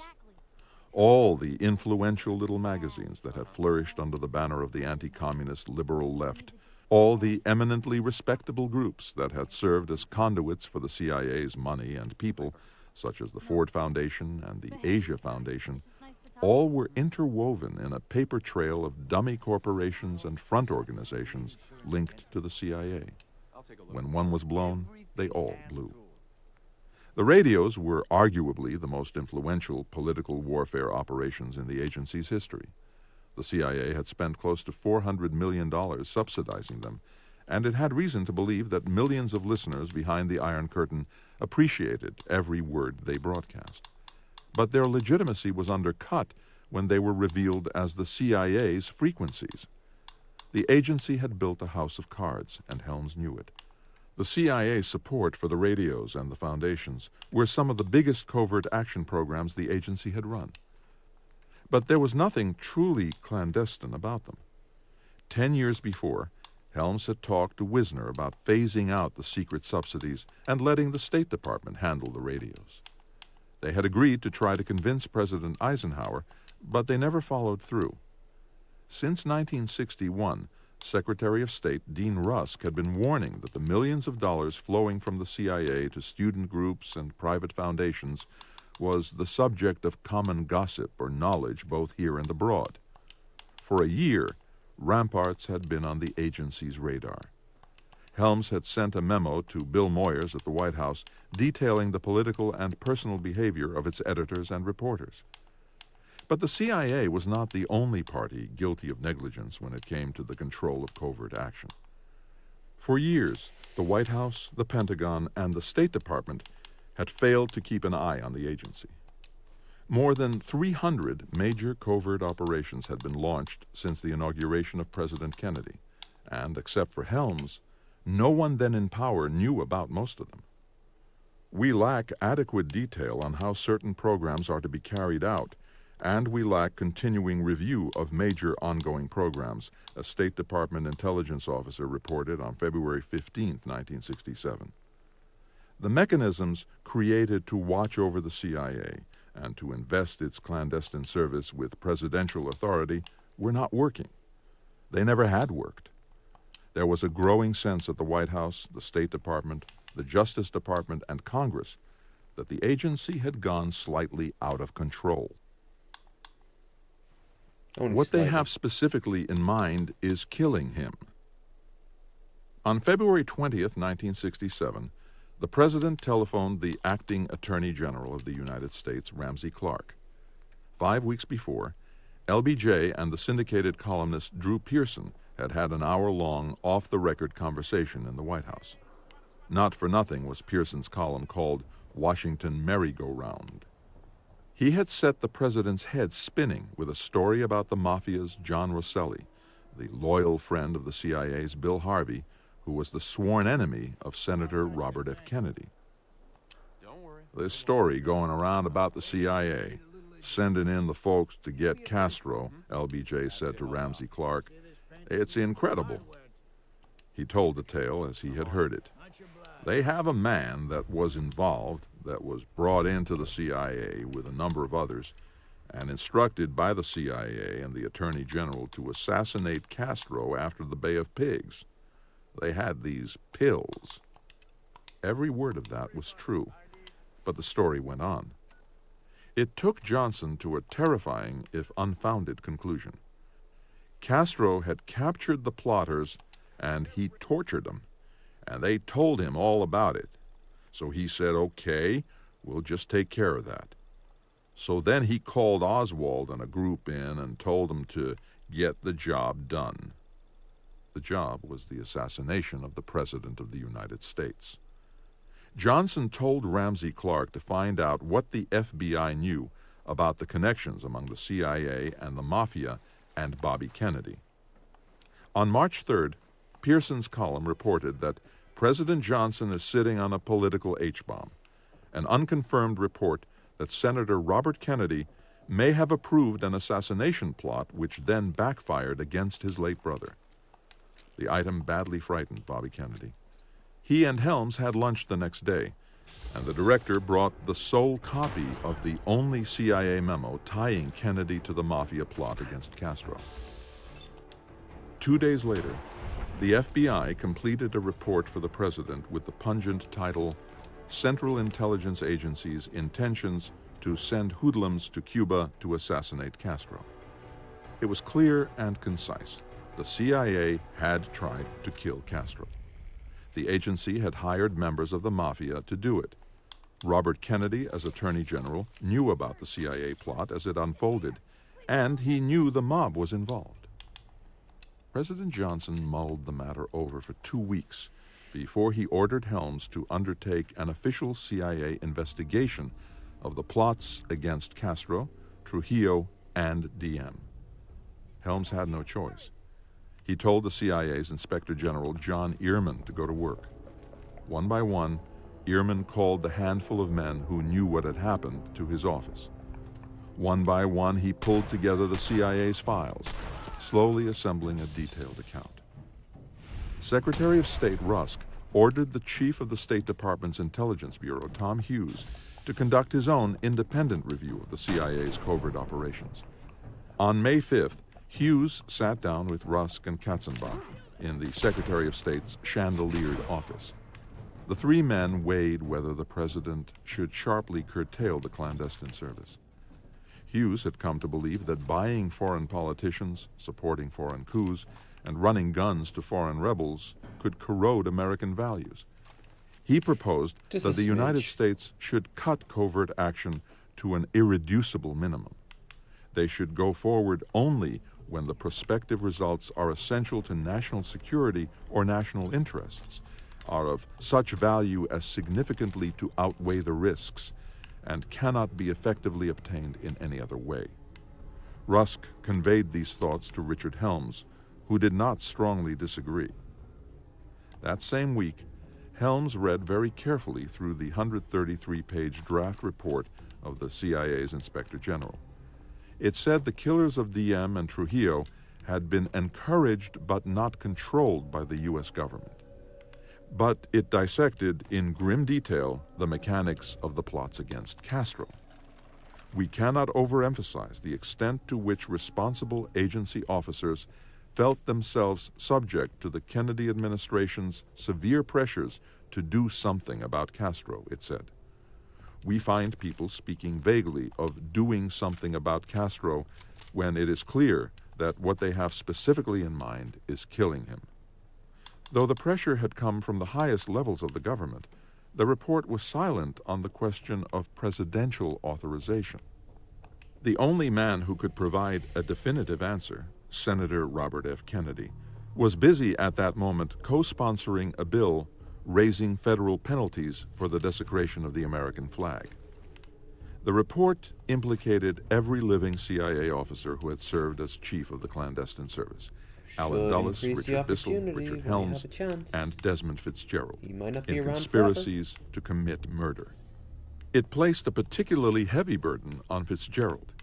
All the influential little magazines that had flourished under the banner of the anti-communist liberal left, all the eminently respectable groups that had served as conduits for the CIA's money and people, such as the Ford Foundation and the Asia Foundation, all were interwoven in a paper trail of dummy corporations and front organizations linked to the CIA. When one was blown, they all blew. The radios were arguably the most influential political warfare operations in the agency's history. The CIA had spent close to $400 million subsidizing them, and it had reason to believe that millions of listeners behind the Iron Curtain appreciated every word they broadcast. But their legitimacy was undercut when they were revealed as the CIA's frequencies. The agency had built a house of cards, and Helms knew it. The CIA's support for the radios and the foundations were some of the biggest covert action programs the agency had run. But there was nothing truly clandestine about them. 10 years before, Helms had talked to Wisner about phasing out the secret subsidies and letting the State Department handle the radios. They had agreed to try to convince President Eisenhower, but they never followed through. Since 1961, Secretary of State Dean Rusk had been warning that the millions of dollars flowing from the CIA to student groups and private foundations was the subject of common gossip or knowledge both here and abroad. For a year, ramparts had been on the agency's radar. Helms had sent a memo to Bill Moyers at the White House detailing the political and personal behavior of its editors and reporters. But the CIA was not the only party guilty of negligence when it came to the control of covert action. For years, the White House, the Pentagon, and the State Department had failed to keep an eye on the agency. More than 300 major covert operations had been launched since the inauguration of President Kennedy, and except for Helms, no one then in power knew about most of them. We lack adequate detail on how certain programs are to be carried out, and we lack continuing review of major ongoing programs, a State Department intelligence officer reported on February 15, 1967. The mechanisms created to watch over the CIA and to invest its clandestine service with presidential authority were not working. They never had worked. There was a growing sense at the White House, the State Department, the Justice Department, and Congress that the agency had gone slightly out of control. What they have specifically in mind is killing him. On February 20th, 1967, the President telephoned the acting Attorney General of the United States, Ramsey Clark. 5 weeks before, LBJ and the syndicated columnist Drew Pearson had had an hour-long, off-the-record conversation in the White House. Not for nothing was Pearson's column called Washington Merry-Go-Round. He had set the president's head spinning with a story about the mafia's John Rosselli, the loyal friend of the CIA's Bill Harvey, who was the sworn enemy of Senator Robert F. Kennedy. This story going around about the CIA, sending in the folks to get Castro, LBJ said to Ramsey Clark, it's incredible. He told the tale as he had heard it. They have a man that was involved, that was brought into the CIA with a number of others, and instructed by the CIA and the Attorney General to assassinate Castro after the Bay of Pigs. They had these pills. Every word of that was true, but the story went on. It took Johnson to a terrifying, if unfounded, conclusion. Castro had captured the plotters, and he tortured them, and they told him all about it. So he said, okay, we'll just take care of that. So then he called Oswald and a group in and told them to get the job done. The job was the assassination of the President of the United States. Johnson told Ramsey Clark to find out what the FBI knew about the connections among the CIA and the Mafia and Bobby Kennedy. On March 3rd, Pearson's column reported that President Johnson is sitting on a political H-bomb, an unconfirmed report that Senator Robert Kennedy may have approved an assassination plot which then backfired against his late brother. The item badly frightened Bobby Kennedy. He and Helms had lunch the next day, and the director brought the sole copy of the only CIA memo tying Kennedy to the Mafia plot against Castro. 2 days later, the FBI completed a report for the president with the pungent title, Central Intelligence Agency's Intentions to Send Hoodlums to Cuba to Assassinate Castro. It was clear and concise. The CIA had tried to kill Castro. The agency had hired members of the Mafia to do it. Robert Kennedy, as Attorney General, knew about the CIA plot as it unfolded, and he knew the mob was involved. President Johnson mulled the matter over for 2 weeks before he ordered Helms to undertake an official CIA investigation of the plots against Castro, Trujillo, and Diem. Helms had no choice. He told the CIA's Inspector General John Ehrman to go to work. One by one, Ehrman called the handful of men who knew what had happened to his office. One by one, he pulled together the CIA's files, slowly assembling a detailed account. Secretary of State Rusk ordered the chief of the State Department's Intelligence Bureau, Tom Hughes, to conduct his own independent review of the CIA's covert operations. On May 5th, Hughes sat down with Rusk and Katzenbach in the Secretary of State's chandeliered office. The three men weighed whether the president should sharply curtail the clandestine service. Hughes had come to believe that buying foreign politicians, supporting foreign coups, and running guns to foreign rebels could corrode American values. He proposed that the United States should cut covert action to an irreducible minimum. They should go forward only when the prospective results are essential to national security or national interests, are of such value as significantly to outweigh the risks, and cannot be effectively obtained in any other way. Rusk conveyed these thoughts to Richard Helms, who did not strongly disagree. That same week, Helms read very carefully through the 133-page draft report of the CIA's Inspector General. It said the killers of Diem and Trujillo had been encouraged but not controlled by the U.S. government. But it dissected in grim detail the mechanics of the plots against Castro. We cannot overemphasize the extent to which responsible agency officers felt themselves subject to the Kennedy administration's severe pressures to do something about Castro, it said. We find people speaking vaguely of doing something about Castro when it is clear that what they have specifically in mind is killing him. Though the pressure had come from the highest levels of the government, the report was silent on the question of presidential authorization. The only man who could provide a definitive answer, Senator Robert F. Kennedy, was busy at that moment co-sponsoring a bill raising federal penalties for the desecration of the American flag. The report implicated every living CIA officer who had served as chief of the clandestine service. Alan Dulles, Richard Bissell, Richard Helms, and Desmond Fitzgerald in conspiracies to commit murder. It placed a particularly heavy burden on Fitzgerald.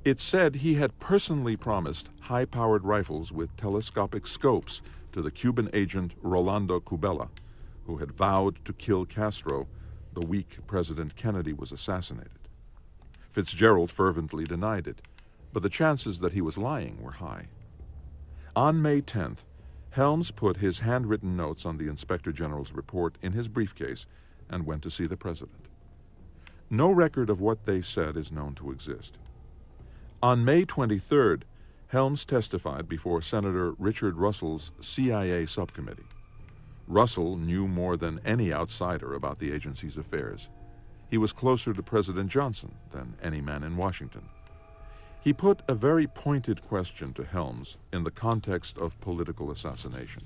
It said he had personally promised high-powered rifles with telescopic scopes to the Cuban agent Rolando Cubella, who had vowed to kill Castro the week President Kennedy was assassinated. Fitzgerald fervently denied it, but the chances that he was lying were high. On May 10th, Helms put his handwritten notes on the Inspector General's report in his briefcase and went to see the president. No record of what they said is known to exist. On May 23rd, Helms testified before Senator Richard Russell's CIA subcommittee. Russell knew more than any outsider about the agency's affairs. He was closer to President Johnson than any man in Washington. He put a very pointed question to Helms in the context of political assassination.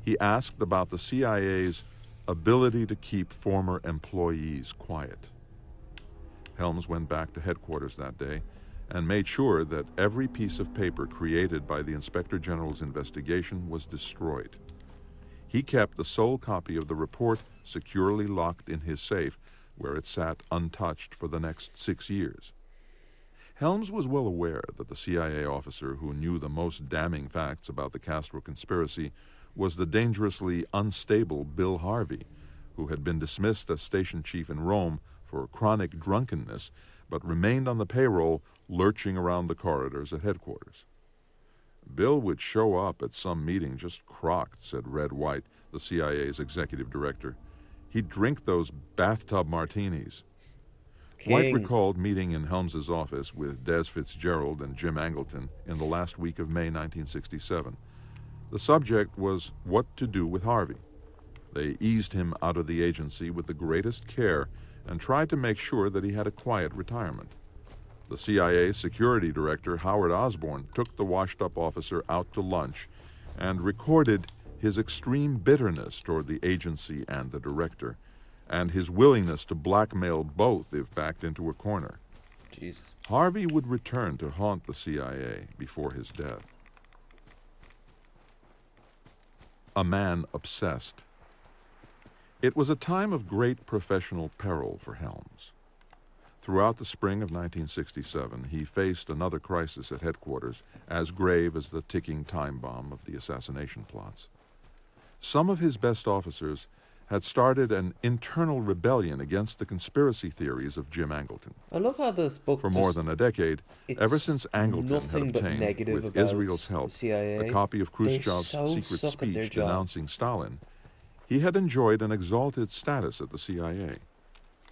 He asked about the CIA's ability to keep former employees quiet. Helms went back to headquarters that day and made sure that every piece of paper created by the Inspector General's investigation was destroyed. He kept the sole copy of the report securely locked in his safe, where it sat untouched for the next 6 years. Helms was well aware that the CIA officer who knew the most damning facts about the Castro conspiracy was the dangerously unstable Bill Harvey, who had been dismissed as station chief in Rome for chronic drunkenness, but remained on the payroll, lurching around the corridors at headquarters. Bill would show up at some meeting just crocked, said Red White, the CIA's executive director. He'd drink those bathtub martinis. White King. recalled meeting in Helms's office with Des Fitzgerald and Jim Angleton in the last week of May 1967. The subject was what to do with Harvey. They eased him out of the agency with the greatest care and tried to make sure that he had a quiet retirement. The CIA security director, Howard Osborne, took the washed-up officer out to lunch and recorded his extreme bitterness toward the agency and the director, and his willingness to blackmail both if backed into a corner. Jesus. Harvey would return to haunt the CIA before his death. A man obsessed. It was a time of great professional peril for Helms. Throughout the spring of 1967, he faced another crisis at headquarters, as grave as the ticking time bomb of the assassination plots. Some of his best officers had started an internal rebellion against the conspiracy theories of Jim Angleton. I love how this book For more than a decade, ever since Angleton had nothing but obtained, negative with about Israel's help, the CIA. a copy of Khrushchev's so secret suck at their speech job. denouncing Stalin, he had enjoyed an exalted status at the CIA.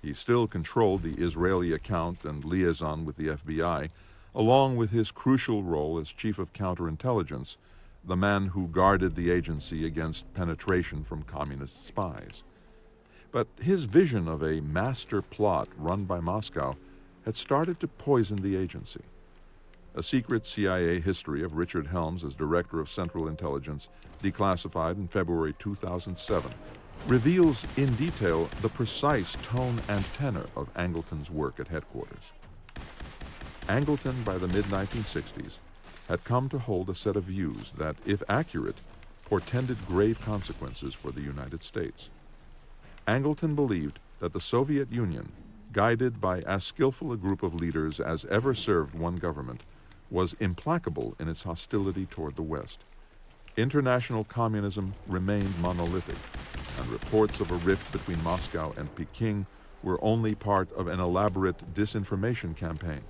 He still controlled the Israeli account and liaison with the FBI, along with his crucial role as chief of counterintelligence, the man who guarded the agency against penetration from communist spies. But his vision of a master plot run by Moscow had started to poison the agency. A secret CIA history of Richard Helms as Director of Central Intelligence, declassified in February 2007, reveals in detail the precise tone and tenor of Angleton's work at headquarters. Angleton, by the mid-1960s, had come to hold a set of views that, if accurate, portended grave consequences for the United States. Angleton believed that the Soviet Union, guided by as skillful a group of leaders as ever served one government, was implacable in its hostility toward the West. International communism remained monolithic, and reports of a rift between Moscow and Peking were only part of an elaborate disinformation campaign.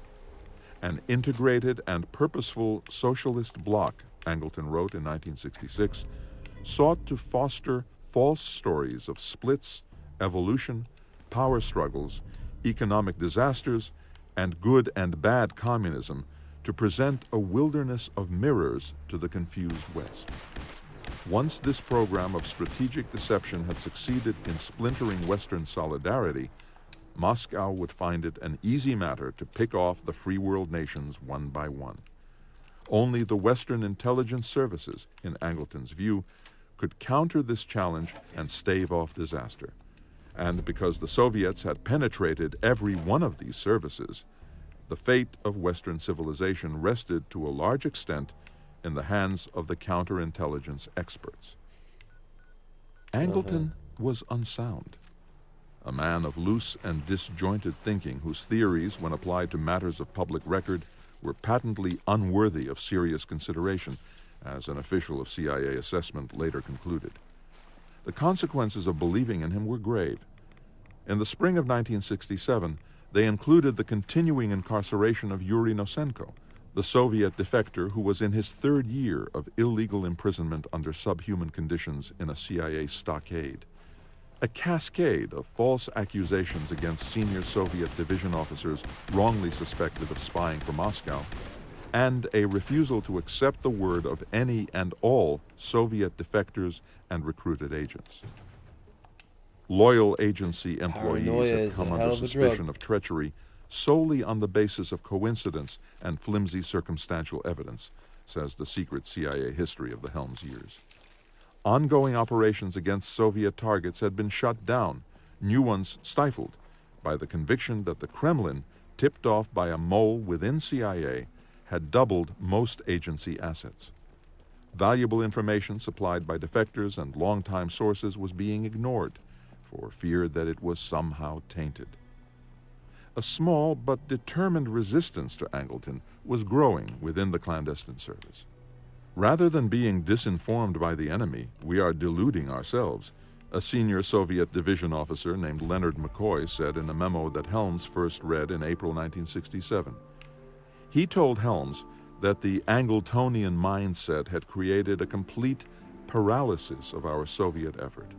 An integrated and purposeful socialist bloc, Angleton wrote in 1966, sought to foster false stories of splits, evolution, power struggles, economic disasters, and good and bad communism to present a wilderness of mirrors to the confused West. Once this program of strategic deception had succeeded in splintering Western solidarity, Moscow would find it an easy matter to pick off the free world nations one by one. Only the Western intelligence services, in Angleton's view, could counter this challenge and stave off disaster. And because the Soviets had penetrated every one of these services, the fate of Western civilization rested to a large extent in the hands of the counterintelligence experts. Angleton was unsound, a man of loose and disjointed thinking whose theories, when applied to matters of public record, were patently unworthy of serious consideration, as an official of CIA assessment later concluded. The consequences of believing in him were grave. In the spring of 1967, they included the continuing incarceration of Yuri Nosenko, the Soviet defector who was in his third year of illegal imprisonment under subhuman conditions in a CIA stockade. A cascade of false accusations against senior Soviet division officers wrongly suspected of spying for Moscow, and a refusal to accept the word of any and all Soviet defectors and recruited agents. Loyal agency employees Paranoia had is come a under hell of a suspicion drug. of treachery solely on the basis of coincidence and flimsy circumstantial evidence, says the secret CIA history of the Helms years. Ongoing operations against Soviet targets had been shut down, new ones stifled, by the conviction that the Kremlin, tipped off by a mole within CIA, had doubled most agency assets. Valuable information supplied by defectors and longtime sources was being ignored for fear that it was somehow tainted. A small but determined resistance to Angleton was growing within the clandestine service. Rather than being disinformed by the enemy, we are deluding ourselves, a senior Soviet division officer named Leonard McCoy said in a memo that Helms first read in April 1967. He told Helms that the Angletonian mindset had created a complete paralysis of our Soviet effort.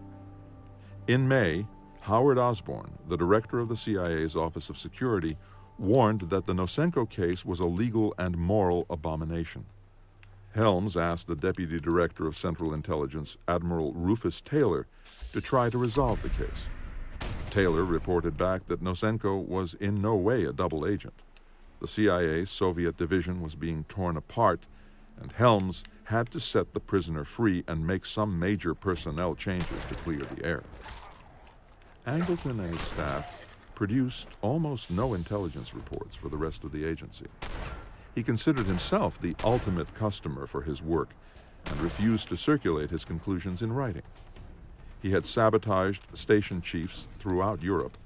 In May, Howard Osborne, the director of the CIA's Office of Security, warned that the Nosenko case was a legal and moral abomination. Helms asked the Deputy Director of Central Intelligence, Admiral Rufus Taylor, to try to resolve the case. Taylor reported back that Nosenko was in no way a double agent. The CIA's Soviet division was being torn apart, and Helms had to set the prisoner free and make some major personnel changes to clear the air. Angleton and his staff produced almost no intelligence reports for the rest of the agency. He considered himself the ultimate customer for his work and refused to circulate his conclusions in writing. He had sabotaged station chiefs throughout Europe,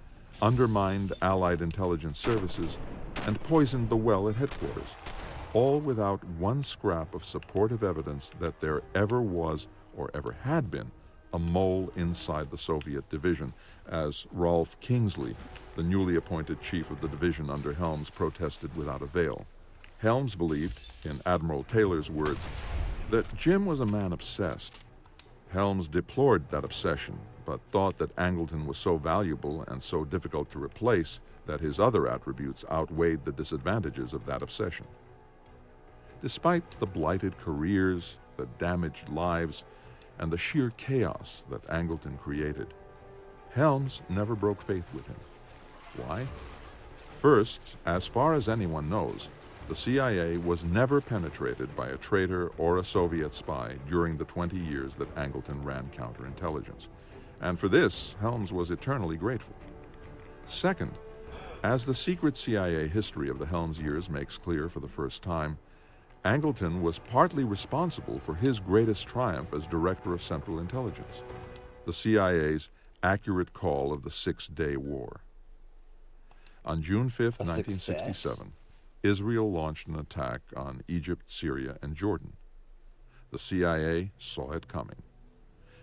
undermined Allied intelligence services, and poisoned the well at headquarters, all without one scrap of supportive evidence that there ever was or ever had been a mole inside the Soviet division, as Rolf Kingsley, the newly appointed chief of the division under Helms, protested without avail. Helms believed, in Admiral Taylor's words, that Jim was a man obsessed. Helms deplored that obsession, but thought that Angleton was so valuable and so difficult to replace that his other attributes outweighed the disadvantages of that obsession. Despite the blighted careers, the damaged lives, and the sheer chaos that Angleton created, Helms never broke faith with him. Why? First, as far as anyone knows, the CIA was never penetrated by a traitor or a Soviet spy during the 20 years that Angleton ran counterintelligence, and for this, Helms was eternally grateful. Second, as the secret CIA history of the Helms years makes clear for the first time, Angleton was partly responsible for his greatest triumph as Director of Central Intelligence, the CIA's accurate call of the Six-Day War. On June 5, 1967, Israel launched an attack on Egypt, Syria, and Jordan. The CIA saw it coming.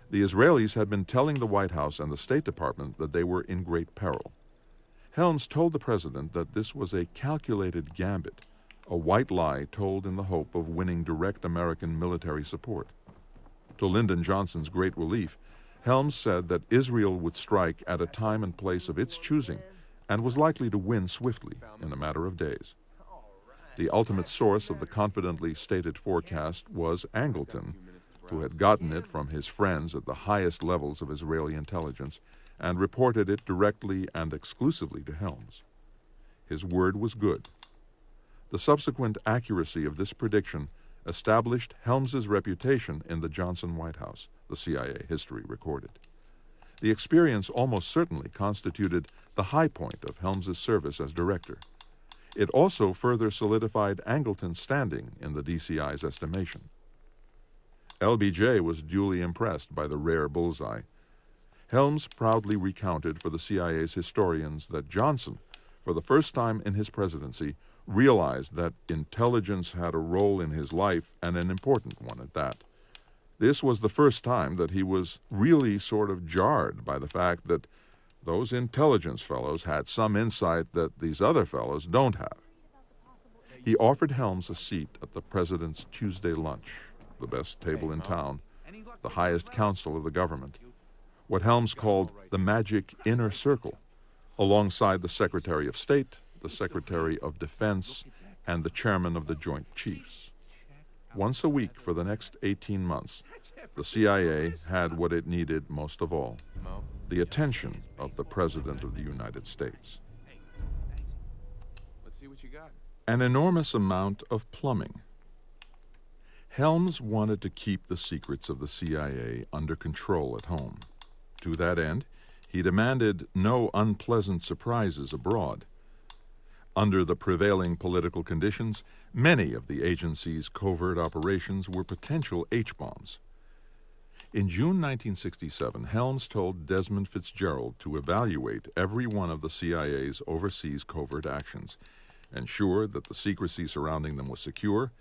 The Israelis had been telling the White House and the State Department that they were in great peril. Helms told the president that this was a calculated gambit, a white lie told in the hope of winning direct American military support. To Lyndon Johnson's great relief, Helms said that Israel would strike at a time and place of its choosing and was likely to win swiftly in a matter of days. The ultimate source of the confidently stated forecast was Angleton, who had gotten it from his friends at the highest levels of Israeli intelligence and reported it directly and exclusively to Helms. His word was good. The subsequent accuracy of this prediction established Helms's reputation in the Johnson White House, the CIA history recorded. The experience almost certainly constituted the high point of Helms's service as director. It also further solidified Angleton's standing in the DCI's estimation. LBJ was duly impressed by the rare bullseye. Helms proudly recounted for the CIA's historians that Johnson, for the first time in his presidency, realized that intelligence had a role in his life, and an important one at that. This was the first time that he was really sort of jarred by the fact that those intelligence fellows had some insight that these other fellows don't have. He offered Helms a seat at the president's Tuesday lunch, the best table in town, the highest council of the government, what Helms called the magic inner circle, alongside the Secretary of State, the Secretary of Defense, and the Chairman of the Joint Chiefs. Once a week for the next 18 months, the CIA had what it needed most of all: the attention of the President of the United States. An enormous amount of plumbing. Helms wanted to keep the secrets of the CIA under control at home. To that end, he demanded no unpleasant surprises abroad. Under the prevailing political conditions, many of the agency's covert operations were potential H-bombs. In June 1967, Helms told Desmond Fitzgerald to evaluate every one of the CIA's overseas covert actions, ensure that the secrecy surrounding them was secure,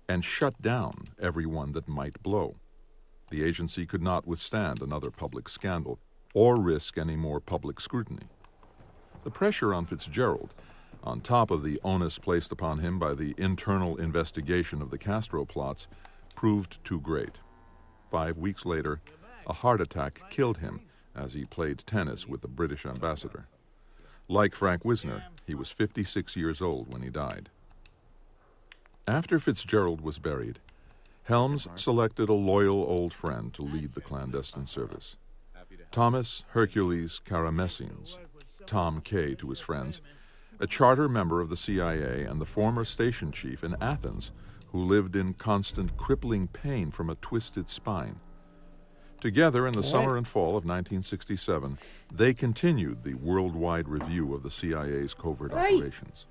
and shut down every one that might blow. The agency could not withstand another public scandal or risk any more public scrutiny. The pressure on Fitzgerald, on top of the onus placed upon him by the internal investigation of the Castro plots, proved too great. 5 weeks later, a heart attack killed him as he played tennis with the British ambassador. Like Frank Wisner, he was 56 years old when he died. After Fitzgerald was buried, Helms selected a loyal old friend to lead the clandestine service. Thomas Hercules Karamessians, Tom K to his friends, a charter member of the CIA and the former station chief in Athens, who lived in constant crippling pain from a twisted spine. Together in the summer and fall of 1967, they continued the worldwide review of the CIA's covert operations.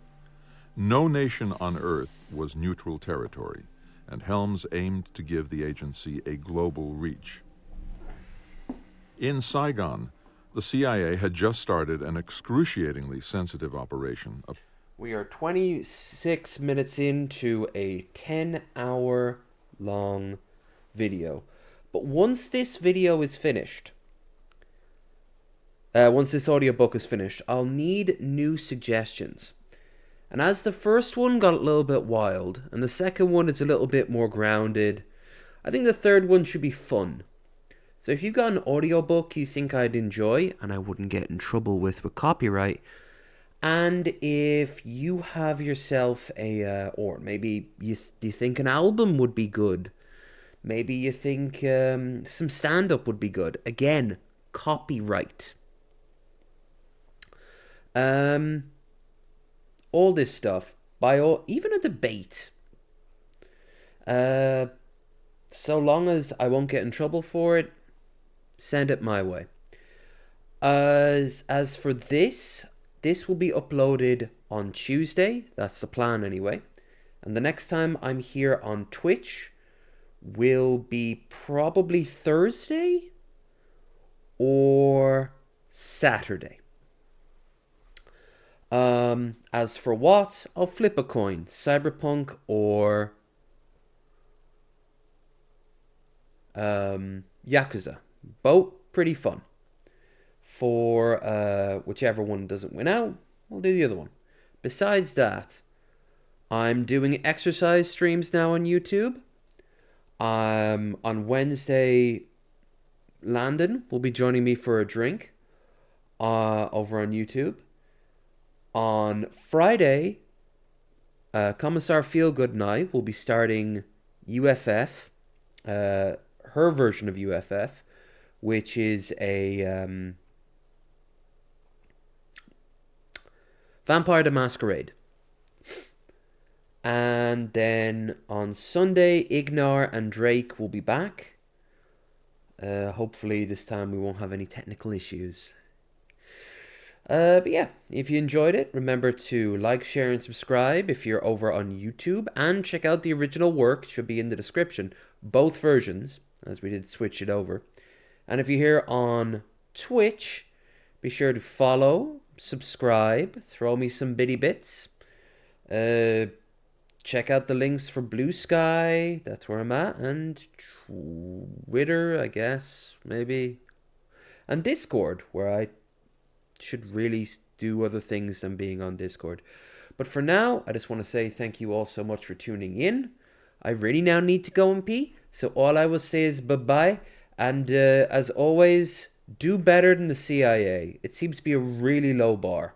No nation on Earth was neutral territory, and Helms aimed to give the agency a global reach. In Saigon, the CIA had just started an excruciatingly sensitive operation. We are 26 minutes into a 10-hour long video. But once this video is finished, once this audiobook is finished, I'll need new suggestions. And as the first one got a little bit wild, and the second one is a little bit more grounded, I think the third one should be fun. So if you've got an audiobook you think I'd enjoy, and I wouldn't get in trouble with copyright, and if you have yourself or maybe you think an album would be good, maybe you think some stand-up would be good, again, copyright. All this stuff, even a debate. So long as I won't get in trouble for it, send it my way. As for this will be uploaded on Tuesday. That's the plan anyway. And the next time I'm here on Twitch will be probably Thursday or Saturday. As for what, I'll flip a coin. Cyberpunk or Yakuza. Both pretty fun. For whichever one doesn't win out, we'll do the other one. Besides that, I'm doing exercise streams now on YouTube. On Wednesday, Landon will be joining me for a drink over on YouTube. On Friday, Commissar Feelgood and I will be starting UFF, her version of UFF, which is a Vampire the Masquerade. And then on Sunday, Ignar and Drake will be back. Hopefully this time we won't have any technical issues. But yeah, if you enjoyed it, remember to like, share, and subscribe if you're over on YouTube. And check out the original work, it should be in the description. Both versions, as we did switch it over. And if you're here on Twitch, be sure to follow, subscribe, throw me some bitty bits. Check out the links for Blue Sky, that's where I'm at, and Twitter, I guess, maybe. And Discord, where I should really do other things than being on Discord. But for now, I just want to say thank you all so much for tuning in. I really now need to go and pee, so all I will say is bye-bye. And as always, do better than the CIA. It seems to be a really low bar.